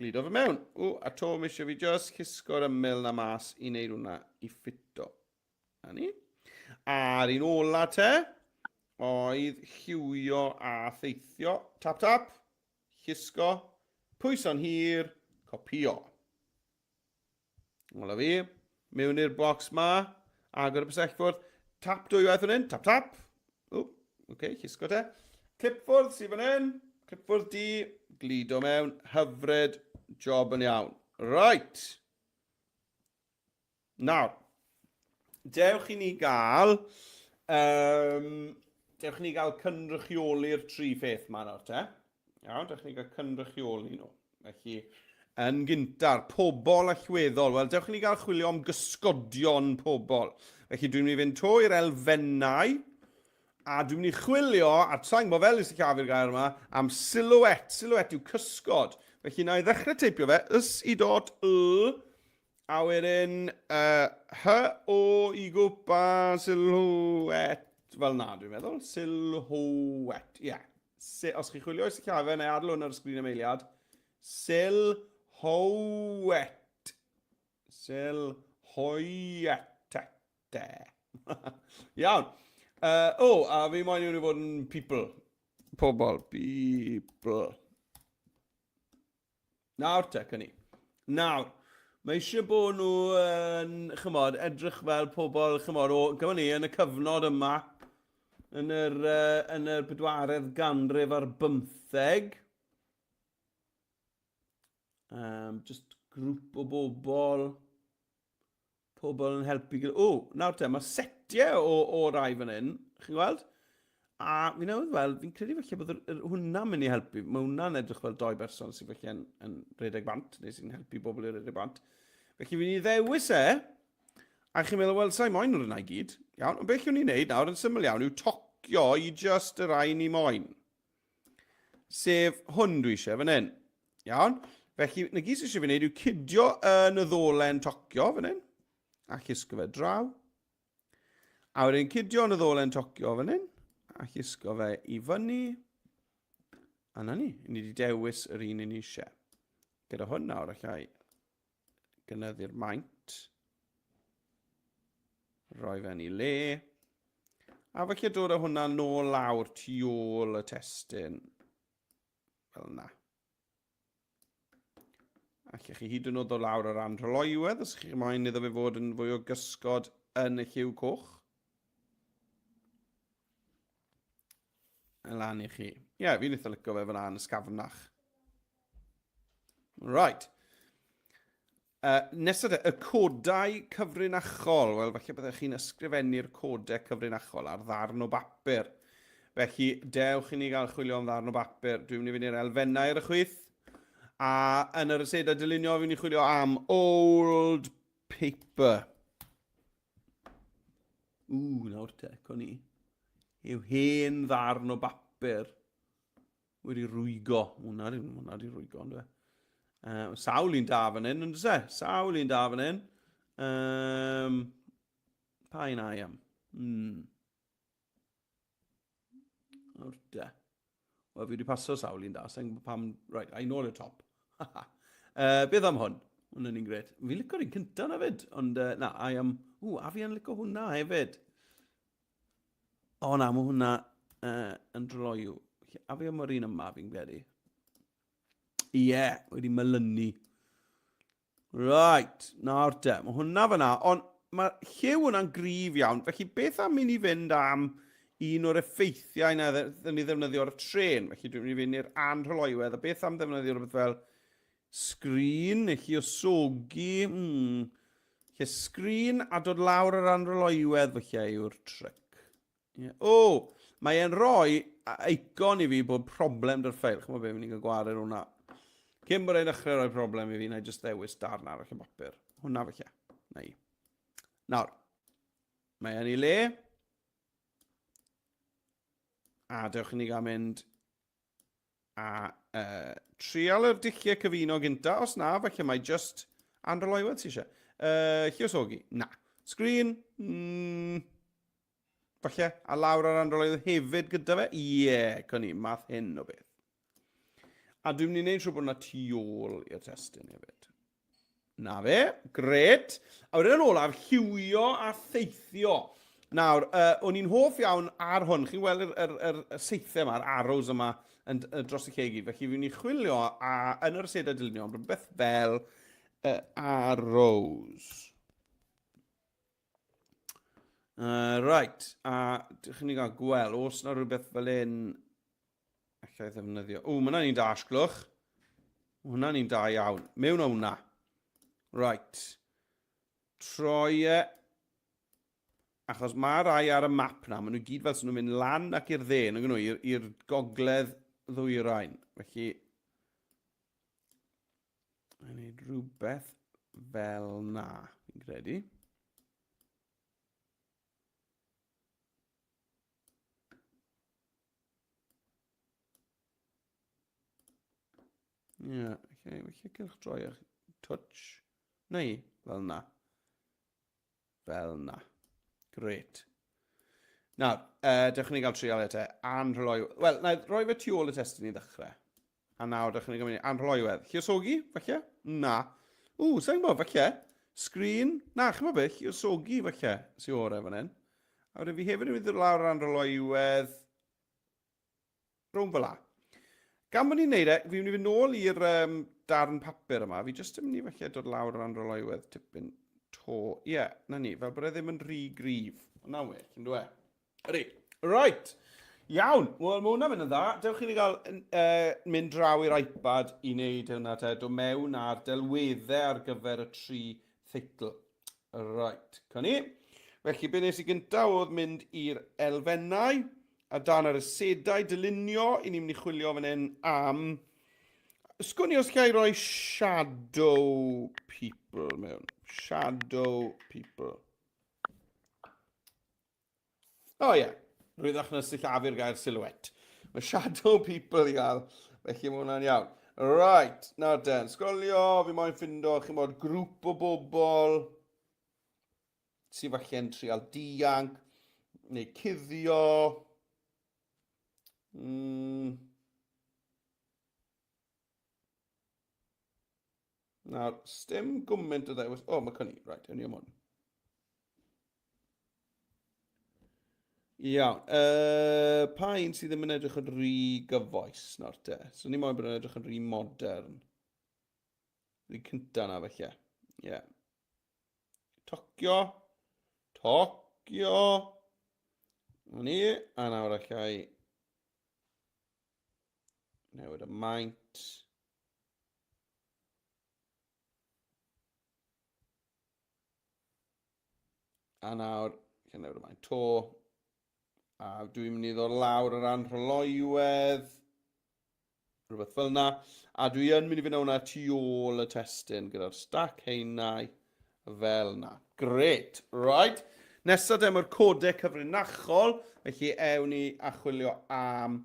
Gludo fe mewn. A to mi eisiau fi just llusgo'r ymyl na mas i wneud hwnna i ffito. A ni. A'r un ola te oedd lliwio a theithio. Tap, tap. Llusgo. Pwyso'n hir. Copio. Ola fi. Mewn i'r bocs ma. Agor y bysellfwrdd. Tap dwywaith fan hyn. Tap, tap. Llusgo te. Clipfwrdd sydd fan hyn. Clipfwrdd D. Gludo mewn. Hyfryd. Job yn iawn. Right. Nawr. Dewch i ni gael cynrychioli'r 3 pheth ma nawr te. Iawn, dewch i ni gael cynrychioli nhw. Felly, yn gyntar, pobl allweddol. Wel, dewch i ni gael chwilio am gysgodion pobl. Felly, dwi'n mynd i fynd to i'r elfennau. A dwi'n mynd i chwilio, a sa'n gwybod fel ys i cael gair yma, am silhouette. Silhouette yw cysgod. Felly, na i ddechrau teipio fe. Y. A wedyn, o i gwpa silhouette. Fel na, dwi'n meddwl. Silhouette. Ie. Os chi chwilio ys i cael fe, neu adl hwn ar y sgrin ymweliad. Silhouette. Silhouette. Iawn. A fi moyn i fod yn people. Pobl. People. Nawr te, cynni. Nawr, mae eisiau bod nhw yn, chymod, edrych fel pobl, chymod, o gyma ni yn y cyfnod yma, yn yr bedwaredd ganrif ar 15. Just grŵp o pobl yn helpu gilydd. O, nawr te, mae setiau o rai fan hyn, chi'n gweld? A fi'n newydd fel, fi'n credu felly bod hwnna'n mynd i helpu. Mae hwnna'n edrych fel 2 berson sy'n felly yn redeg bant, neu sy'n helpu bobl i redeg bant. Felly fi'n i ddewis a chi'n meddwl, wel, sa'i moyn o'r yna i gyd. Iawn, ond beth yw'n ni'n neud nawr yn syml iawn yw tocio i just y rai ni moyn. Sef hwn dwi eisiau fan hyn. Iawn, felly, na gyd sy'n eisiau fi'n neud yw cydio yn y ddolen tocio fan hyn. A chysgo fe draw. A wedyn cydio yn y ddolen tocio fan hyn. A chysgo fe i fyny. A na ni wedi dewis yr un ni eisiau. Gyda hwn nawr, allai gynyddu'r maint. Rhoi fe'n i le. A falle dod â hwnna nôl lawr tu ôl y testyn. Fel yna. Allech chi hyd yn oed o lawr yr androloiwedd, os chi'n moyn iddo fe fod yn fwy o gysgod yn y lliw coch. Lan i chi. Ie, fi'n eitha licio fe fyna yn ysgafnach. Right. Nesaf y codau cyfrinachol. Wel, falle byddech chi'n ysgrifennu'r codau cyfrinachol ar ddarn o bapur. Felly, dewch i ni gael chwilio am ddarn o bapur. Dwi'n mynd i fynd i'r elfennau ar y chwith. A yn yr yseda dylunio fi'n i chwilio am old paper. Nawr te, con i. Yw hen ddarn o bapur wedi rwygo. Hwna di rwygo, ynddo fe. Sawl un da fan hyn, ynddo se? Sawl un da fan hyn. Pa un ai am? Nawr te. Wel, fi wedi paso sawl un da. Sa'n pam... Right, I nôl y top. Beth am hwn? Hwna'n un gret. Fi'n licio'r un cynta na fyd. Ond, na, I am... a fi yn licio hwnna hefyd. O na, mae hwnna yn droiw. A fi am yr un yma fi'n credu. Ie, wedi melynu. Right, nawr te. Mae hwnna fyna. Ond mae lliw hwnna'n gryf iawn. Felly beth am mynd i fynd am un o'r effeithiau na ddyn ni ddefnyddio ar y tren. Felly dwi'n mynd i fynd i'r androloiwedd. A beth am ddefnyddio rhywbeth fel sgrin, neu lluosogi. Felly sgrin a dod lawr yr androloiwedd felly yw'r tric. Yeah. Mae e'n rhoi eicon i fi bod problem dy'r ffail. Chymod be, fi'n cael gwared hwnna. Cyn bod e'n dechrau rhoi problem i fi, na i just ddewis darn arall y bapur. Hwnna felly. Na i. Nawr, mae e'n i le. A dewch i ni gael mynd a trial yr dulliau cyfuno gynta. Os na, felly mae just androloiwedd sy'n eisiau. Lluosogi? Na. Sgrin? Falle, a lawr ar androloiwedd hefyd gyda fe? Ie, con i, math hyn o beth. A dwi'n mynd i wneud siŵr bod yna tu ôl i'r testyn hefyd. Na fe, gret. A wedyn yn olaf, lliwio a theithio. Nawr, o'n i'n hoff iawn ar hwn. Chi'n gweld yr seithau yma, yr arrows yma dros y cegi. Felly fi'n i chwilio yn yr aseda dylunio, rhywbeth fel arrows. Right, a dych chi'n gael gweld, os na rhywbeth fel un allai ddefnyddio. Mae hwnna'n un da asglwch. Hwnna'n un da iawn. Mewn o hwnna. Right. Troi achos mae rai ar y map na, maen nhw gyd fel sy'n nhw'n mynd lan ac i'r dde, i'r gogledd ddwyrain. Felly, mae'n gwneud rhywbeth fel na, fi'n credu. Ie, felly cylch droi eich touch. Neu, fel na. Fel na. Gret. Nawr, dewch ni gael trial eto. Androloiwedd. Wel, na, roi fe tu ôl y testyn i ddechrau. A nawr, dewch ni gael mynd androloiwedd. Lluosogi, falle? Na. Sa'n gwybod, falle? Sgrin? Na, chi'n meddwl beth? Lluosogi, falle? Sy'n orau fan hyn. A wedyn fi hefyd yn mynd lawr yr androloiwedd. Rhwng fel la. Gan bod ni'n neud fi'n mynd i fynd nôl i'r darn papur yma, fi jyst yn mynd i falle dod lawr ar androloiwedd tipyn to. Ie, na ni, fel bod e ddim yn rhy grif. Na we, chi'n dwe. Ydy, right. Iawn, wel mae hwnna'n mynd yn dda. Dewch chi gael mynd draw i'r iPad i wneud hwnna te, do mewn ar delweddau ar gyfer y 3 theitl. Right, con ni. Felly, be nes i gyntaf oedd mynd i'r elfennau, a dan ar y sedau dylunio, i ni'n mynd i chwilio fan hyn am... Sgwni os gael rhoi shadow people mewn. Shadow people. O ie, rwyddach na sillafu'r gair silhouette. Mae shadow people i gael, felly mae hwnna'n iawn. Right, nawr den, sgolio, fi moyn ffindo, chi'n bod grŵp o bobl sy'n falle'n trial dianc, neu cuddio. Nawr, stym gwment o ddewis... O, mae cynni. Right, ewn ni am hwn. Iawn. Pa un sydd ddim yn edrych yn rhy gyfoes nawr te? So ni moyn bod yn edrych yn rhy modern. Rhy cynta na felly. Ie. Tocio. Tocio. A ni. A nawr allai... newid y maint. A nawr, chi'n newid y maint to. A dwi'n mynd i ddod lawr yr androloiwedd. Rhywbeth fel yna. A dwi yn mynd i fynd hwnna tu ôl y testyn gyda'r stack heinau fel yna. Gret, right. Nesaf dem o'r codau cyfrinachol. Felly ewn ni a chwilio am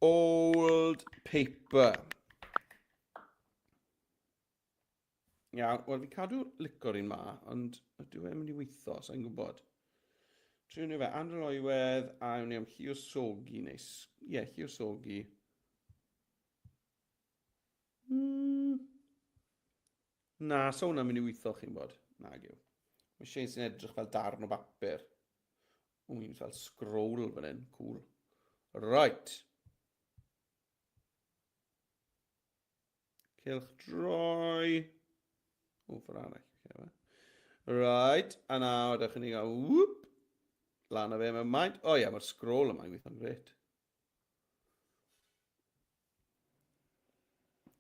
old paper. Iawn, wel fi cadw licor un ma, ond ydw e'n mynd i weithio, sa'n gwybod. Triwn ni fe, androloiwedd, a ewn ni am lluosogi, neis. Ie, lluosogi. Na, so hwnna'n mynd i weithio, chi'n bod. Na, gyw. Mae eisiau sy'n edrych fel darn o bapur. W'n fel scroll fan hyn, cool. Right. Cilch droi. O, ffordd arall. Right, a nawr, ydych chi'n gael, whoop, lan o fe mewn maint. O ie, mae'r scroll yma'n gweithio'n gret.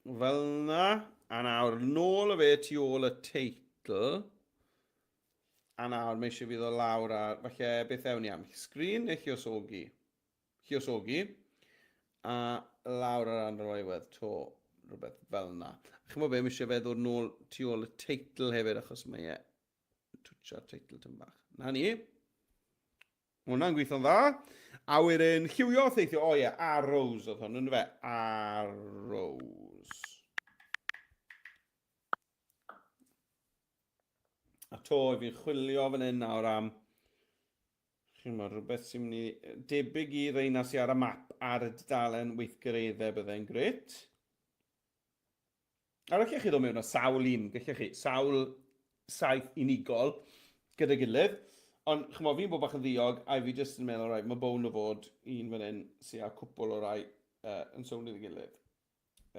Fel yna, a nawr, nôl o fe tu ôl y teitl. A nawr, mae eisiau fi ddod lawr ar, falle, beth ewn ni am, sgrin neu lluosogi? Lluosogi. A lawr ar androloiwedd to, rhywbeth fel yna. Chi'n bod be, mae eisiau fe ddod nôl tu ôl y teitl hefyd, achos mae e twtio'r teitl tyn bach. Na ni. Hwna'n gweithio'n dda. A wedyn, lliwio theithio, o ie, arrows oedd hwn, yn fe? Arrows. A to, fi'n chwilio fan hyn nawr am, chi'n bod, rhywbeth sy'n mynd i, debyg i reina sy'n ar y map ar y dudalen weithgareddau byddai'n gret. A rhaid chi ddod mewn o sawl un, gallech chi, sawl saith unigol gyda gilydd. Ond chymod, fi'n bod bach yn ddiog, a fi jyst yn meddwl, mae bown o fod un fan hyn sy'n a cwpl o rai yn sownd i'r gilydd.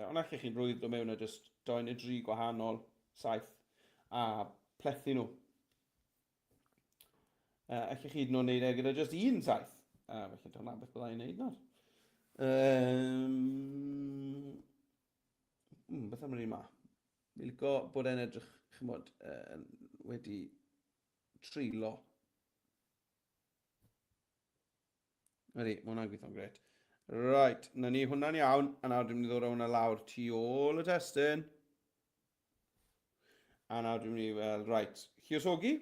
Ond allech chi'n rwydd o mewn o jyst 2 neu 3 gwahanol saith a plethu nhw. Allech chi nhw'n neud e gyda jyst un saith. Felly, dyna beth byddai'n neud nawr. Beth am yr un ma? Fi'n licio bod e'n edrych, chymod, wedi trilo. Ydy, mae hwnna'n gweithio'n gret. Right, na ni hwnna'n iawn, a nawr dwi'n mynd i ddod hwnna lawr tu ôl y testyn. A nawr dwi'n mynd i fel, right, lluosogi,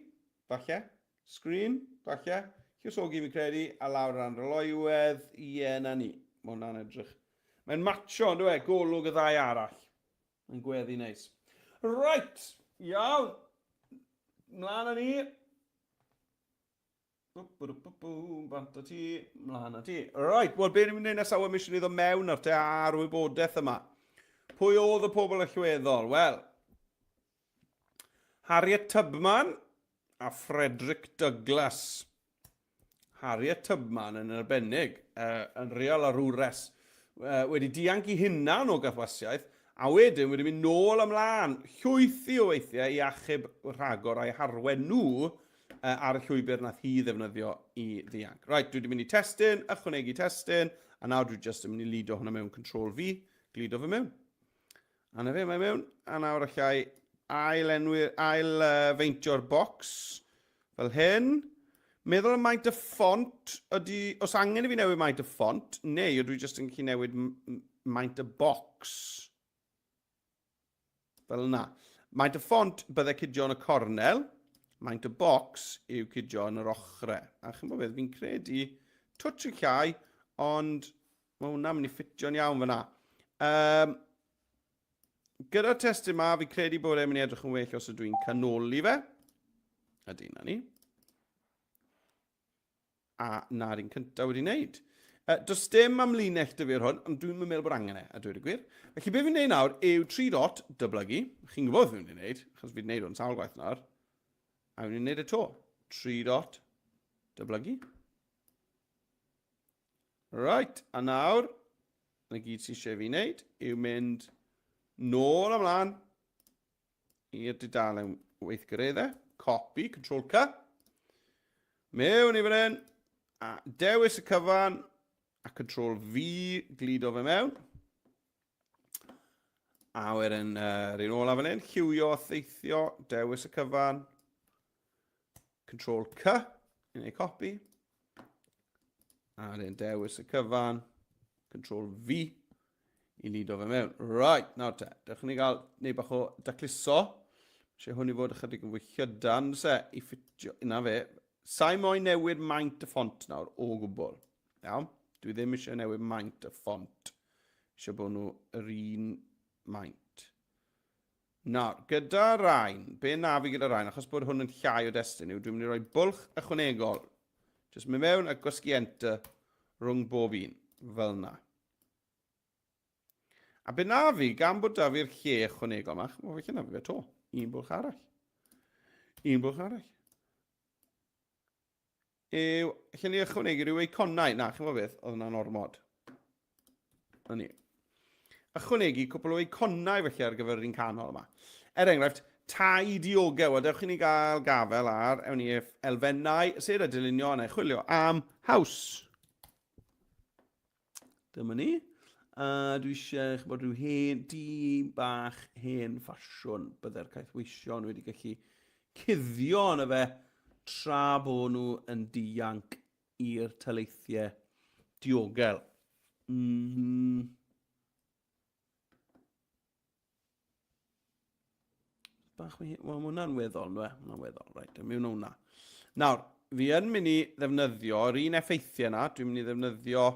falle, screen, falle, lluosogi fi'n credu, a lawr yr androloiwedd, ie, na ni. Mae hwnna'n edrych. Mae'n matcho, yn dweud, golwg y ddau arall. Yn gweddi neis. Right, iawn. Mlaen â ni. Bant o ti, mlaen â ti. Right, wel, be ni'n mynd i wneud nesaf, mi eisiau ni ddod mewn ar te ar wybodaeth yma. Pwy oedd y pobl allweddol? Wel, Harriet Tubman a Frederick Douglass. Harriet Tubman yn arbennig, yn real arwres. Wedi dianc i hynna'n o gathwasiaeth, A wedyn, wedyn mynd nôl ymlaen, llwythi o weithiau i achub rhagor a'i harwen nhw ar y llwybr nath hi ddefnyddio i ddianc. Right, dwi wedi mynd i testyn, ychwanegu testyn, a nawr dwi just yn mynd i lido hwnna mewn Control V, glido fe mewn. A na fe, mae mewn, a nawr allai ail-feintio'r bocs fel hyn. Meddwl am maint y ffont ydy, os angen i fi newid maint y ffont, neu ydw i jyst yn gallu newid maint y bocs. Fel yna. Maint y ffont byddai cydio yn y cornel, maint y bocs yw cydio yn yr ochrau. A chi'n bod beth, fi'n credu twtch y llai, ond mae hwnna'n mynd i ffitio'n iawn fyna. Gyda'r testyn yma, fi'n credu bod e'n mynd i edrych yn well os ydw i'n canoli fe. Ydy na ni. A na'r un cyntaf wedi wneud. Does dim amlinell dyfyr hwn, ond dwi'n meddwl bod angen a dweud y gwir. Felly be fi'n gwneud nawr yw 3 dot dyblygu. Chi'n gwybod beth fi'n gwneud, achos fi'n gwneud hwn sawl gwaith nawr. A fi'n gwneud y to. 3 dot dyblygu. Right, a nawr, yna gyd sy'n eisiau fi wneud yw mynd nôl ymlaen i'r dudalen weithgareddau. Copy, Control C. Mewn i fan hyn, a dewis y cyfan, a Control V, glido fe mewn. A wedyn, rhaid ôl a fan hyn, lliwio, theithio, dewis y cyfan. Control C, i wneud copi. A wedyn, dewis y cyfan. Control V, i lido fe mewn. Right, nawr te, dewch ni gael neu bach o dacluso. Eisiau hwn i fod ychydig yn fwy llydan, i ffitio, yna fe. Sa'i moyn newid maint y ffont nawr o gwbl. Iawn? Dwi ddim eisiau newid maint y ffont. Eisiau bod nhw yr un maint. Nawr, gyda rhain, be na fi gyda rhain, achos bod hwn yn llai o destun yw, dwi'n mynd i roi bwlch ychwanegol. Just mynd mewn a gwasgu enter rhwng bob un, fel yna. A be na fi, gan bod da fi'r lle ychwanegol yma, mae fe na fi fe to. Un bwlch arall. Un bwlch arall. Yw, lle ni ychwanegu rhyw eiconau. Na, chi'n gwybod beth, oedd yna'n ormod. Yna ni. Ychwanegu cwpl o eiconau felly ar gyfer yr un canol yma. Enghraifft, tai diogel. Dewch i ni gael gafel ar, ewn ni elfennau, sef y dylunio yna, chwilio am haws. Dyma ni. Dwi eisiau bod rhyw hen, di bach hen ffasiwn byddai'r caethweision wedi gallu cuddio yn y fe tra bod nhw yn dianc i'r taleithiau diogel. Bach mae hwnna'n weddol, no? Hwnna'n weddol, reit, mewn hwnna. Nawr, fi yn mynd i ddefnyddio yr un effeithiau yna, dwi'n mynd i ddefnyddio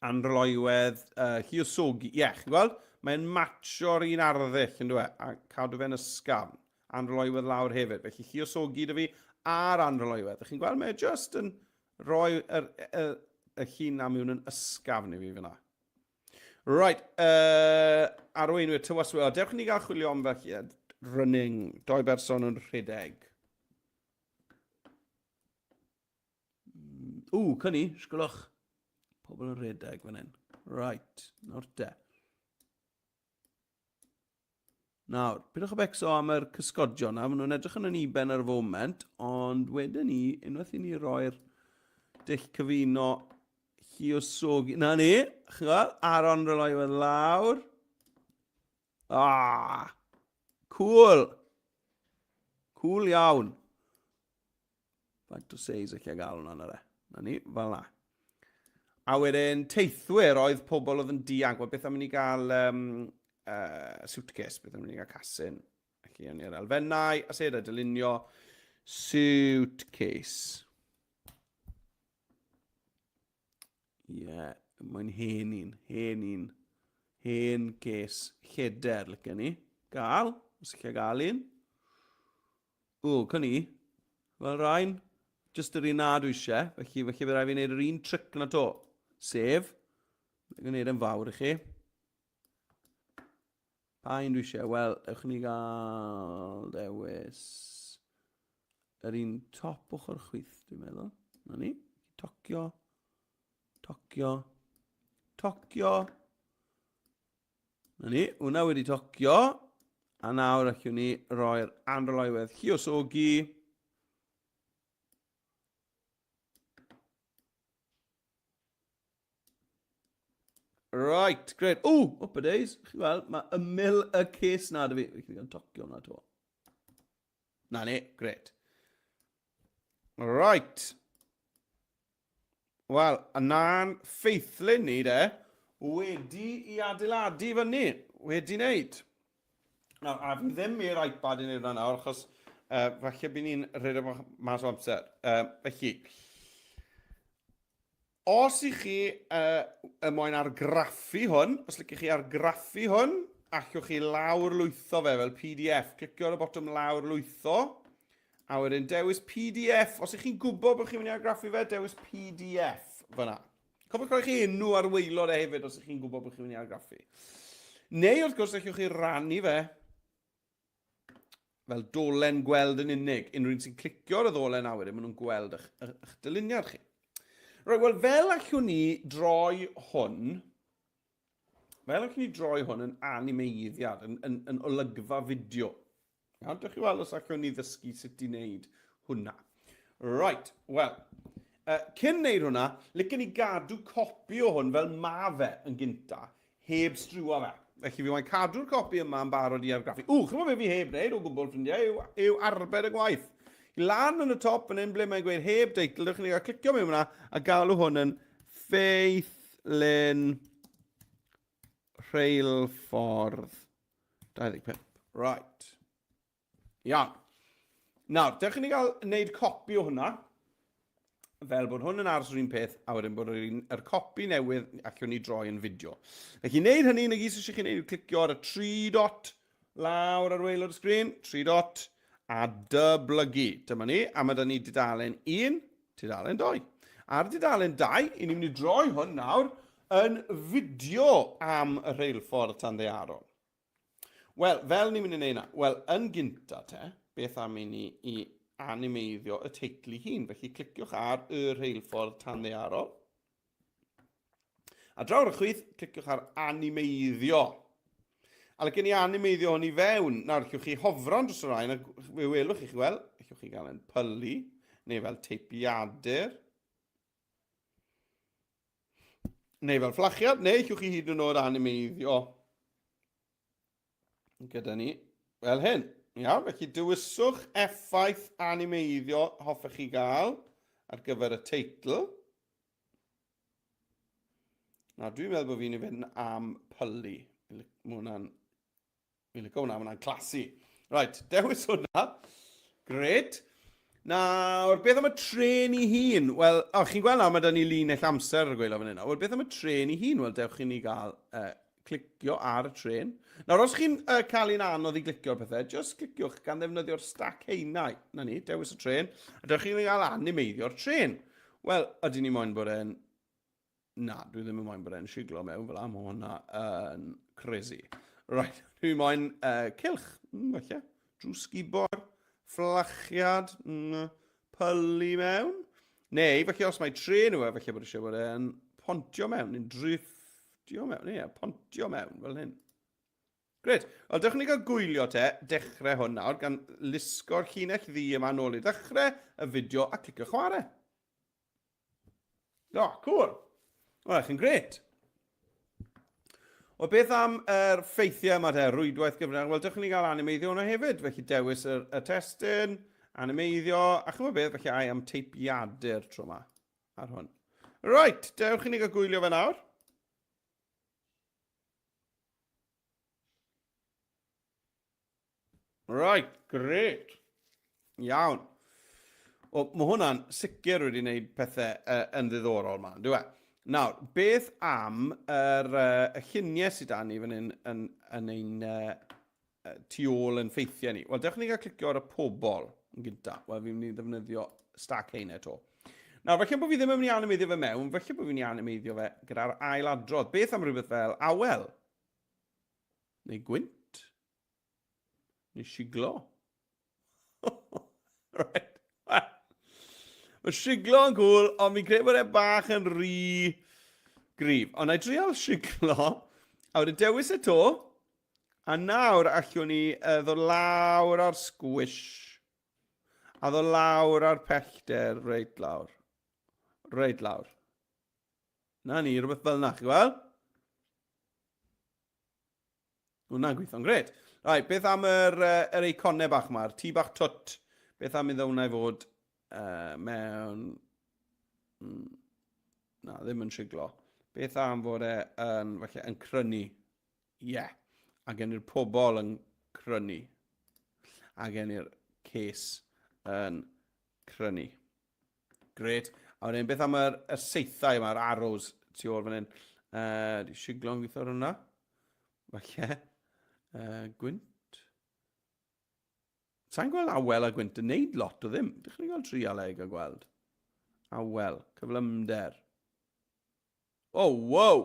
androloiwedd lluosogi. Ie, chi'n gweld? Mae'n matcho'r un arddull, yn dweud, a cadw fe'n ysgafn. Androloiwedd lawr hefyd. Felly lluosogi dy fi a'r androloiwedd. Chi'n gweld? Mae'n just yn rhoi y llun am mewn yn ysgafn i fi fyna. Right, arweinwyr tywyswel. Dewch ni gael chwilio am felly running, 2 berson yn rhedeg. Cynni, sgwlwch. Pobl yn rhedeg fan hyn. Right, nawr de. Nawr, bydwch o becso am yr cysgodion na, maen nhw'n edrych yn ben ar y foment, ond wedyn ni, unwaith i ni roi'r dull cyfuno lluosogi. Na ni, chyfal, Aron Ryloiwedd lawr. Cool. Cool iawn. Faint o seis eich gael hwnna na re. Na ni, fel na. A wedyn teithwyr oedd pobl oedd yn dianc. Wel, beth am ni gael suitcase, beth am ni gael casyn. Felly, am ni'r elfennau, a sef dylunio suitcase. Ie, mae'n hen ces lleder, lyca ni. Gael, os ych chi'n gael un. Cynni, fel rhain, just yr un na dwi eisiau, felly bydd rhaid fi wneud yr un tric na to. Sef, bydd gwneud yn fawr i chi. Pa un dwi eisiau? Wel, ewch ni gael dewis yr un top ochr chwith, dwi'n meddwl. Na ni, tocio. Na ni, hwnna wedi tocio. A nawr allwn ni roi'r androlaiwedd lluosogi. Right, great. O, up a days. Chi weld, mae ymyl y ces na dy fi. Fi'n cael tocio hwnna to. Na ni, great. Right. Wel, yna'n ffeithlyn ni de, wedi i adeiladu fyny. Wedi wneud. Nawr, a fi ddim i'r iPad i wneud hwnna nawr, achos falle bydd ni'n rhedeg mas o amser. Felly, os i chi moyn argraffu hwn, os liciwch chi argraffu hwn, allwch chi lawr lwytho fe fel PDF. Clicio ar y botwm lawr lwytho, a wedyn dewis PDF. Os ych chi'n gwybod bod chi'n mynd i argraffu fe, dewis PDF fyna. Cofiwch roi chi enw ar waelod e hefyd os ych chi'n gwybod bod chi'n mynd i argraffu. Neu wrth gwrs allwch chi rannu fe fel dolen gweld yn unig. Unrhyw un sy'n clicio ar y ddolen a wedyn, maen nhw'n gweld eich dyluniad chi. Rhaid, wel, fel allwn ni droi hwn, yn animeiddiad, yn olygfa fideo. Iawn, dych chi weld os allwn ni ddysgu sut i wneud hwnna. Right, wel, cyn wneud hwnna, licen ni gadw copi o hwn fel ma fe yn gynta, heb strwa fe. Felly fi wain cadw'r copi yma yn barod i argraffu. Chymod be fi heb wneud o gwbl ffrindiau, yw arbed y gwaith. Lan yn y top yn un ble mae'n gweud heb deitl, ydych chi'n cael clicio mewn hwnna a galw hwn yn ffeithlyn rheilffordd 25. Right. Iawn. Nawr, dewch chi'n cael wneud copi o hwnna, fel bod hwn yn ars yr un peth, a wedyn bod yr copi newydd allwn ni droi yn fideo. Felly, wneud hynny, na gys eisiau chi'n wneud, clicio ar y 3 dot lawr ar waelod y sgrin, 3 dot, a dyblygu. Dyma ni, a mae da ni dudalen 1, dudalen 2. Ar dudalen 2, i ni'n mynd i droi hwn nawr yn fideo am y rheilffordd Tanddaearol. Wel, fel ni'n mynd i wneud na? Wel, yn gynta te, beth am i ni i animeiddio y teitl hun. Felly, cliciwch ar y rheilffordd Tanddaearol. A drawr y chwith, cliciwch ar animeiddio. A gen i animeiddio hwn i fewn. Nawr, allwch chi hofron dros y rhain, a fe welwch chi weld, allwch chi gael yn pylu, neu fel teipiadur, neu fel fflachiad, neu allwch chi hyd yn oed animeiddio gyda ni fel hyn. Iawn, felly dywyswch effaith animeiddio hoffech chi gael ar gyfer y teitl. Nawr, dwi'n meddwl bod fi'n ei fynd am pylu. Fi'n licio hwnna, hwnna'n clasu. Right, dewis hwnna. Gret. Nawr, beth am y tren i hun? Wel, chi'n gweld nawr, mae da ni linell amser ar gweilio fan hynna. Wel, beth am y tren i hun? Wel, dewch chi ni gael clicio ar y tren. Nawr, os chi'n cael un anodd i glicio ar pethau, just cliciwch gan ddefnyddio'r stack heinau. Na ni, dewis y tren. A dewch chi ni gael animeiddio'r tren. Wel, ydyn ni moyn bod e'n... Na, dwi ddim yn moyn bod e'n siglo mewn fel am hwnna yn crazy. Right, dwi'n moyn cilch, falle, drws gibor, fflachiad, pylu mewn. Neu, falle os mae tren yw e, falle bod eisiau bod e'n pontio mewn, neu'n drifftio mewn, neu pontio mewn, fel hyn. Gred, wel, dewch ni gael gwylio te, dechrau hwn nawr, gan lusgo'r llinell ddi yma nôl i ddechrau y fideo a clicio chwarae. O, cool. Wel, chi'n gret. O beth am yr ffeithiau yma te, rwydwaith gyfnod, wel, dewch ni gael animeiddio hwnna hefyd, felly dewis y testyn, animeiddio, a chymod beth, felly ai am teipiadur tro yma ar hwn. Right, dewch ni gael gwylio fe nawr. Right, gret. Iawn. O, mae hwnna'n sicr wedi gwneud pethau yn ddiddorol yma, dwi'n dweud. Nawr, beth am y lluniau sydd da ni fan hyn yn ein tu ôl yn ffeithiau ni? Wel, dewch ni gael clicio ar y pobl yn gyntaf. Wel, fi'n mynd i ddefnyddio stack heinau to. Nawr, felly bod fi ddim yn mynd i animeiddio fe mewn, felly bod fi'n mynd i animeiddio fe gyda'r ailadrodd. Beth am rhywbeth fel awel? Neu gwynt? Neu siglo? Right. Mae siglo yn cool, ond mi'n credu bod e bach yn rhy gryf. Ond na i drial siglo A wedyn dewis y to. A nawr allwn ni ddod lawr ar squish. A ddod lawr ar pellter, reit lawr. Reit lawr. Na ni, rhywbeth fel yna, chi weld? Hwna'n gweithio'n gred. Right, beth am yr eiconau bach yma, tŷ bach twt. Beth am iddo hwnna i fod mewn... Na, ddim yn siglo. Beth am fod yn crynu? Ie. A gen i'r pobl yn crynu. A gen i'r ces yn crynu. Gret. A wedyn, beth am yr seithau yma, yr arrows tu ôl fan hyn? Di siglo'n gweithio ar hwnna? Falle. Gwynt. Sa'n gweld awel a gwynt yn neud lot o ddim. Dych chi'n gael trialeg a gweld? Awel. Cyflymder. Oh, wow!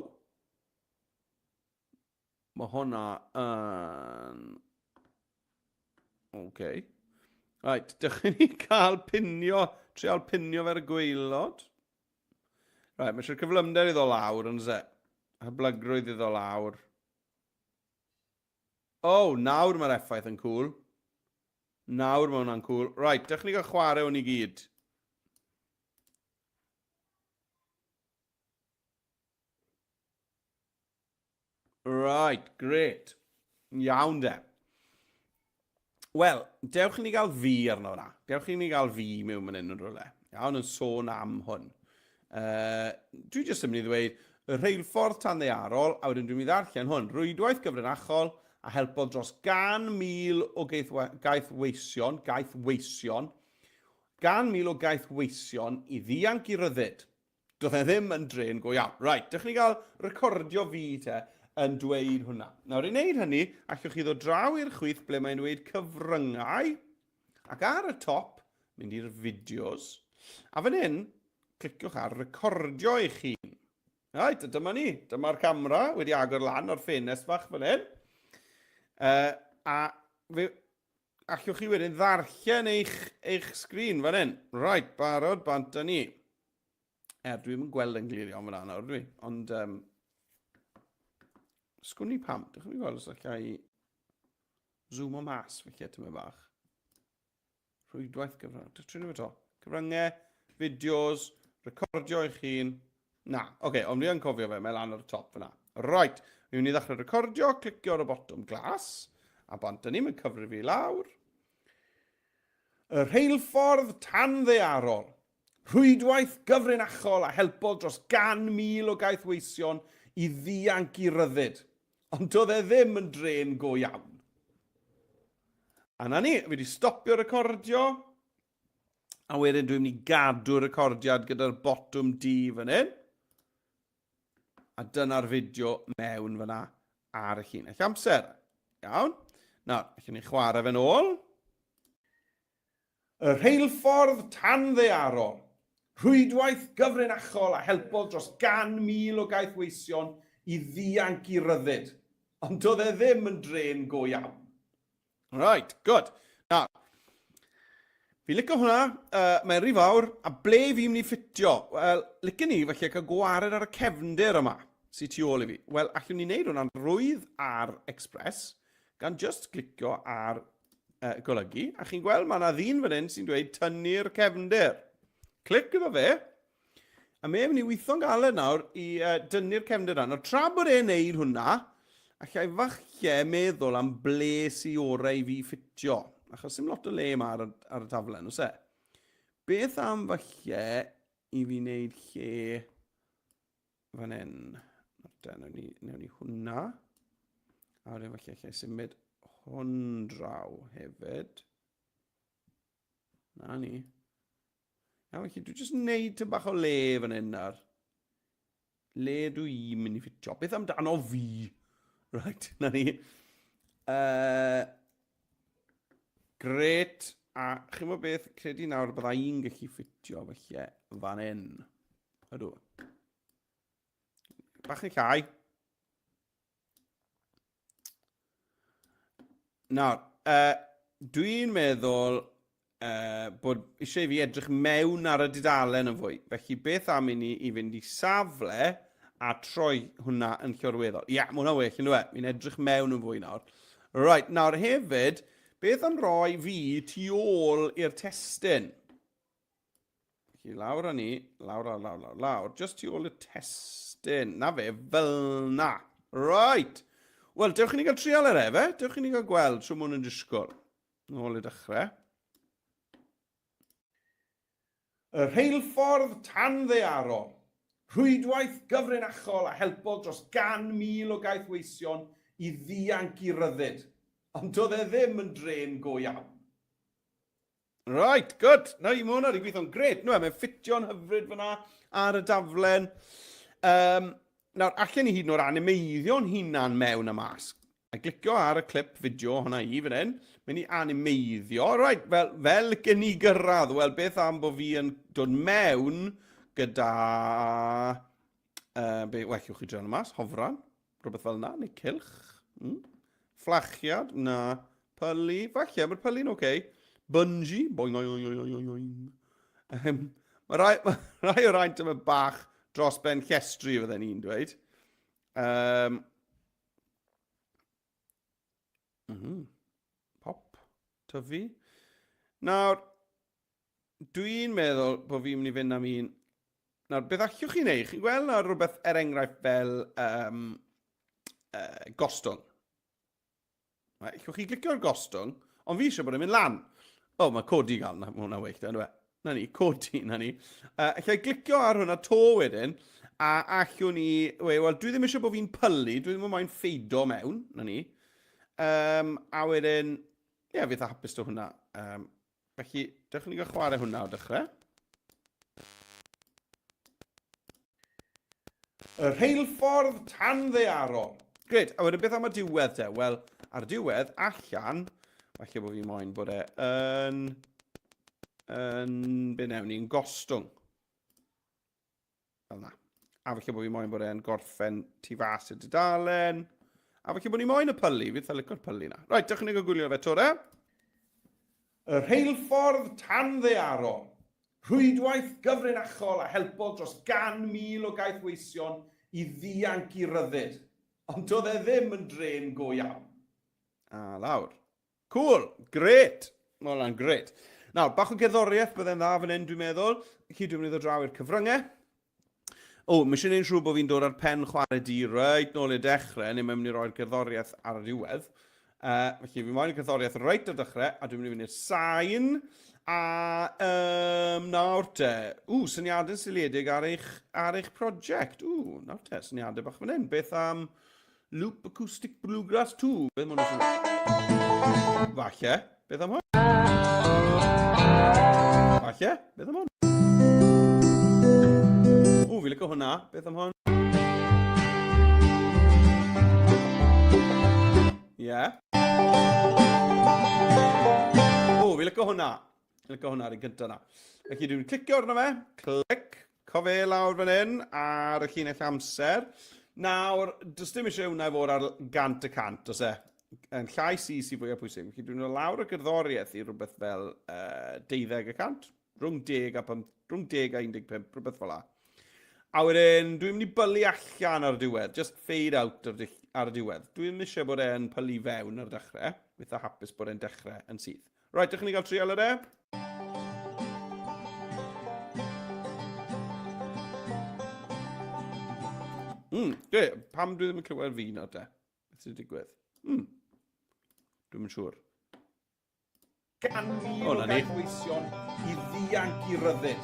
Mae hwnna yn... OK. Right, dechrau ni cael pinio, trial pinio fe'r gweilod. Right, mae eisiau cyflymder iddo lawr, yn se. Hyblygrwydd iddo lawr. Oh, nawr mae'r effaith yn cool. Nawr mae hwnna'n cool. Right, dechrau ni gael chwarae hwn i gyd. Right, great. Iawn de. Wel, dewch i ni gael fi arno hwnna. Dewch i ni gael fi mewn fan hyn yn rhywle. Iawn, yn sôn am hwn. Dwi jyst yn mynd i ddweud, y rheilffordd tanddaearol, a wedyn dwi'n mynd i ddarllen hwn. Rwydwaith gyfrinachol a helpodd dros 100,000 o gaethweision, 100,000 o gaethweision i ddianc i ryddid. Doedd e ddim yn dren go iawn. Right, dych chi'n cael recordio fi te yn dweud hwnna. Nawr, i wneud hynny, allwch chi ddod draw i'r chwith ble mae'n dweud cyfryngau, ac ar y top, mynd i'r fideos, a fan hyn, cliciwch ar recordio eich hun. Right, dyma ni. Dyma'r camera wedi agor lan o'r ffenest fach fan hyn. A allwch chi wedyn ddarllen eich sgrin fan hyn. Right, barod, bant â ni. Dwi'n yn gweld yn glirion fan nawr, dwi. Ond, sgwn ni pam. Dych chi'n gweld os allai zoom o mas, felly tyma bach. Rhwydwaith gyfrwng. Trwy'n nhw eto. Cyfryngau, fideos, recordio eich hun. Na, oce, ond ni yn cofio fe, mae lan ar y top fyna. Right, mi wnawn ni ddechrau recordio, clicio ar y botwm glas, a bant â ni, mae'n cyfri fi lawr. Y rheilffordd tanddaearol. Rhwydwaith gyfrinachol a helpodd dros 100,000 o gaethweision i ddianc i ryddid. Ond doedd e ddim yn dren go iawn. A na ni, fi wedi stopio recordio, a wedyn dwi'n mynd i gadw'r recordiad gyda'r botwm D fan hyn. A dyna'r fideo mewn fyna ar y llun. Eich amser. Iawn. Nawr, allwn ni chwarae fe'n ôl. Y rheilffordd tanddaearol. Rhwydwaith gyfrinachol a helpodd dros 100,000 o gaethweision i ddianc i ryddid. Ond doedd e ddim yn dren go iawn. Right, good. Nawr, fi licio hwnna, mae'n rhy fawr, a ble fi'n mynd i ffitio? Wel, licio ni falle cael gwared ar y cefndir yma, sy'n tu ôl i fi. Wel, allwn ni wneud hwnna'n rwydd ar Express, gan just clicio ar golygu, a chi'n gweld mae yna ddyn fan hyn sy'n dweud tynnu'r cefndir. Clic iddo fe, a mae e'n mynd i weithio'n galed nawr i dynnu'r cefndir yna. Tra bod e'n neud hwnna, allai falle meddwl am ble sy'n orau i fi ffitio. Achos dim lot o le yma ar y taflen, oes e? Beth am falle i fi wneud lle fan hyn? Newn ni hwnna. A wedyn falle lle symud hwn draw hefyd. Na ni. A felly dwi'n jyst wneud bach o le fan hyn nawr. Le dwi'n mynd i ffitio. Beth amdano fi? Right, na ni. Gret. A chi'n gwybod beth, credu nawr bydda i'n gallu ffitio felly fan hyn. Ydw. Bach yn llai. Nawr, dwi'n meddwl bod eisiau fi edrych mewn ar y dudalen yn fwy. Felly beth am i ni i fynd i safle a troi hwnna yn llorweddol. Ia, mae hwnna well, yn dweud. Mi'n edrych mewn yn fwy nawr. Right, nawr hefyd, beth am roi fi tu ôl i'r testyn? Felly lawr â ni, lawr, just tu ôl i'r testyn. Na fe, fel na. Right. Wel, dewch i ni gael trial yr efe. Dewch i ni gael gweld trwy mwyn yn disgwyl. Nôl i dechrau. Y rheilffordd tanddearol. Rhwydwaith gyfrinachol a helpol dros 100,000 o gaethweision i ddianc i ryddid. Ond doedd e ddim yn drên go iawn. Right, good. Na i mwyn ar i gweithio'n gret. Mae'n ffitio'n hyfryd fyna ar y daflen. Nawr, allan ni hyd yn o'r animeiddio'n hunan mewn y mas. A glicio ar y clip fideo hwnna i fan hyn. Mynd i animeiddio. Right, fel gen i gyrraedd. Wel, beth am bod fi yn dod mewn gyda... Wellwch chi dran y mas. Hofran. Rhywbeth fel yna. Neu cilch. Fflachiad. Na. Pyli. Falle, mae'r pyli'n oce. Bungee. Boing, oing, oing, oing. Mae rai o raint yma bach dros ben llestri fydden ni'n dweud. Pop. Tyfu. Nawr, dwi'n meddwl bod fi'n mynd i fynd am un. Nawr, beth allwch chi wneud? Chi'n gweld nawr rhywbeth enghraifft fel gostwng. Allwch chi glicio'r gostwng, ond fi eisiau bod yn mynd lan. O, mae codi gael na, hwnna weich, da, na ni, codi, na ni. Allai glicio ar hwnna to wedyn, a allwn ni, wel, dwi ddim eisiau bod fi'n pylu, dwi ddim yn moyn ffeido mewn, na ni. A wedyn, ie, fydd hapus to hwnna. Felly, dewch ni gael chwarae hwnna o dechrau. Y rheilffordd tanddearol. Gred, a wedyn beth am y diwedd te? Wel, ar y diwedd, allan, falle bod fi moyn bod e yn be newn ni'n gostwng. Fel na. A falle bod fi moyn bod e'n gorffen tu fas y dudalen. A falle bod ni moyn y pylu, fydd licio'r pylu na. Right, dewch i ni gael gwylio fe tore. Y rheilffordd tanddearol. Rhwydwaith gyfrinachol a helpol dros 100,000 o gaethweision i ddianc i ryddid. Ond doedd e ddim yn drên go iawn. A lawr. Cool, gret. Mae hwnna'n gret. Nawr, bach o gerddoriaeth byddai'n dda fan hyn, dwi'n meddwl. Chi dwi'n mynd i ddod draw i'r cyfryngau. O, mae eisiau gwneud siŵr bod fi'n dod ar pen chwarae di reit nôl i'r dechrau, neu mae'n mynd i roi'r gerddoriaeth ar y diwedd. Felly, fi'n moyn y gerddoriaeth reit ar dechrau, a dwi'n mynd i fynd i'r sain. A nawr te, syniadau syliedig ar eich prosiect. Nawr te, syniadau bach fan hyn. Beth am Loop Acoustic Bluegrass 2? Beth mae'n sôn? Falle, beth am hwn? Falle, beth am hwn? Fi licio hwnna, beth am hwn? Ie. Fi licio hwnna. Fi licio hwnna ar y gyntaf na. Felly dwi'n clicio arno fe, clic, cofe lawr fan hyn ar y llinell amser. Nawr, does dim eisiau hwnna i fod ar 100%, os e? Yn llais i sy'n fwy o pwysig. Felly dwi'n dod lawr y gerddoriaeth i rhywbeth fel 12%, rhwng 10 a 15, rhywbeth fel la. A wedyn, dwi'n mynd i bylu allan ar y diwedd, just fade out ar y diwedd. Dwi'n eisiau bod e'n pylu fewn ar y dechrau, bydd a hapus bod e'n dechrau yn syth. Right, dych chi'n gael trial yr e? Pam dwi ddim yn clywed fi na te? Beth sy'n digwydd? Dwi'n yn siŵr. 100,000 o gaethweision i ddianc i ryddid.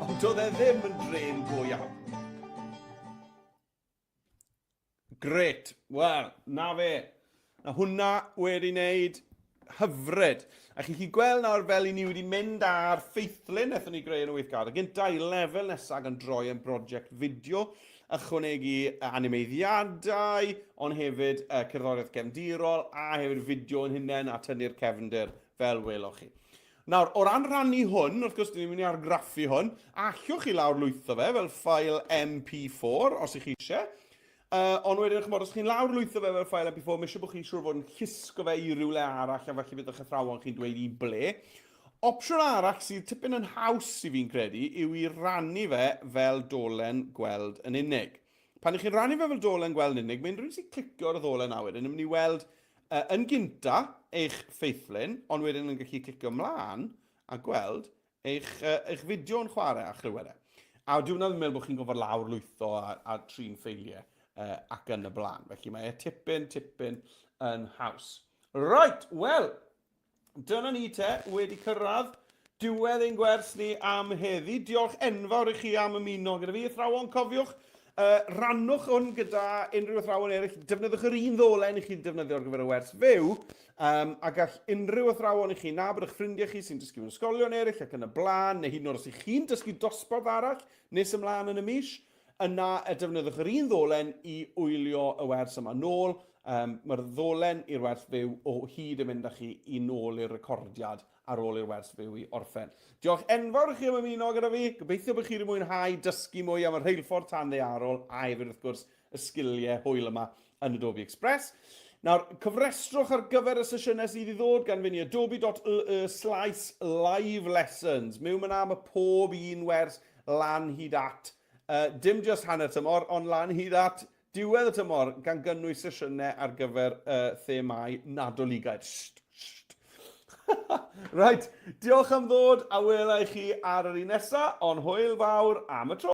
Ond doedd e ddim yn drên go iawn. Gret. Wel, na fe. Na hwnna wedi wneud hyfryd. A chi gweld nawr fel i ni wedi mynd ar ffeithlyn wnaethon ni greu yn y weithgad. A gynta i lefel nesaf gan droi yn brosiect fideo, ychwanegu animeiddiadau, ond hefyd cerddoriaeth cefndirol, a hefyd fideo yn hunain a tynnu'r cefndir fel welwch chi. Nawr, o ran rannu hwn, wrth gwrs, ni'n mynd i argraffu hwn, allwch chi lawr lwytho fe fel ffail MP4, os ych chi eisiau. Ond wedyn, chymod, os chi'n lawr lwytho fe fel ffail MP4, mae eisiau bod chi'n siŵr fod yn llusgo fe i rywle arall, a falle bydd eich athrawon chi'n dweud i ble. Opsiwn arall sydd tipyn yn haws i fi'n credu, yw i rannu fe fel dolen gweld yn unig. pan ych chi'n rannu fe fel dolen gweld unig, mae'n rhywun sy'n clicio ar y ddolen na wedyn, yn mynd i weld yn gynta eich ffeithlyn, ond wedyn yn gallu clicio ymlaen a gweld eich fideo yn chwarae a chlywed e. A dwi'n meddwl bod chi'n gofod lawr lwytho a trin ffeiliau ac yn y blaen. Felly mae e tipyn yn haws. Right, wel, dyna ni te wedi cyrraedd diwedd ein gwers ni am heddi. Diolch enfawr i chi am ymuno gyda fi. Athrawon, cofiwch, rannwch hwn gyda unrhyw athrawon eraill. Defnyddiwch yr un ddolen i chi defnyddio ar gyfer y wers fyw. A gall unrhyw athrawon i chi na bod eich ffrindiau chi sy'n dysgu mewn ysgolion eraill ac yn y blaen, neu hyd yn oed os ych chi'n dysgu dosbarth arall nes ymlaen yn y mis, yna defnyddiwch yr un ddolen i wylio y wers yma nôl. Mae'r ddolen i'r wers fyw o hyd yn mynd â chi i nôl i'r recordiad ar ôl i'r wers fyw i orffen. Diolch enfawr i chi am ymuno gyda fi. Gobeithio bod chi wedi mwynhau dysgu mwy am y rheilffordd tanddaearol a hefyd wrth gwrs y sgiliau hwyl yma yn Adobe Express. Nawr, cyfrestrwch ar gyfer y sesiynau sydd i ddod gan fynd i adobe.live lessons. Mewn yna mae pob un wers lan hyd at. Dim just hanner tymor, ond lan hyd at diwedd y tymor gan gynnwys sesiynau ar gyfer themau nadoligaidd. Right, diolch am ddod a welai chi ar yr un nesaf, ond hwyl fawr am y tro.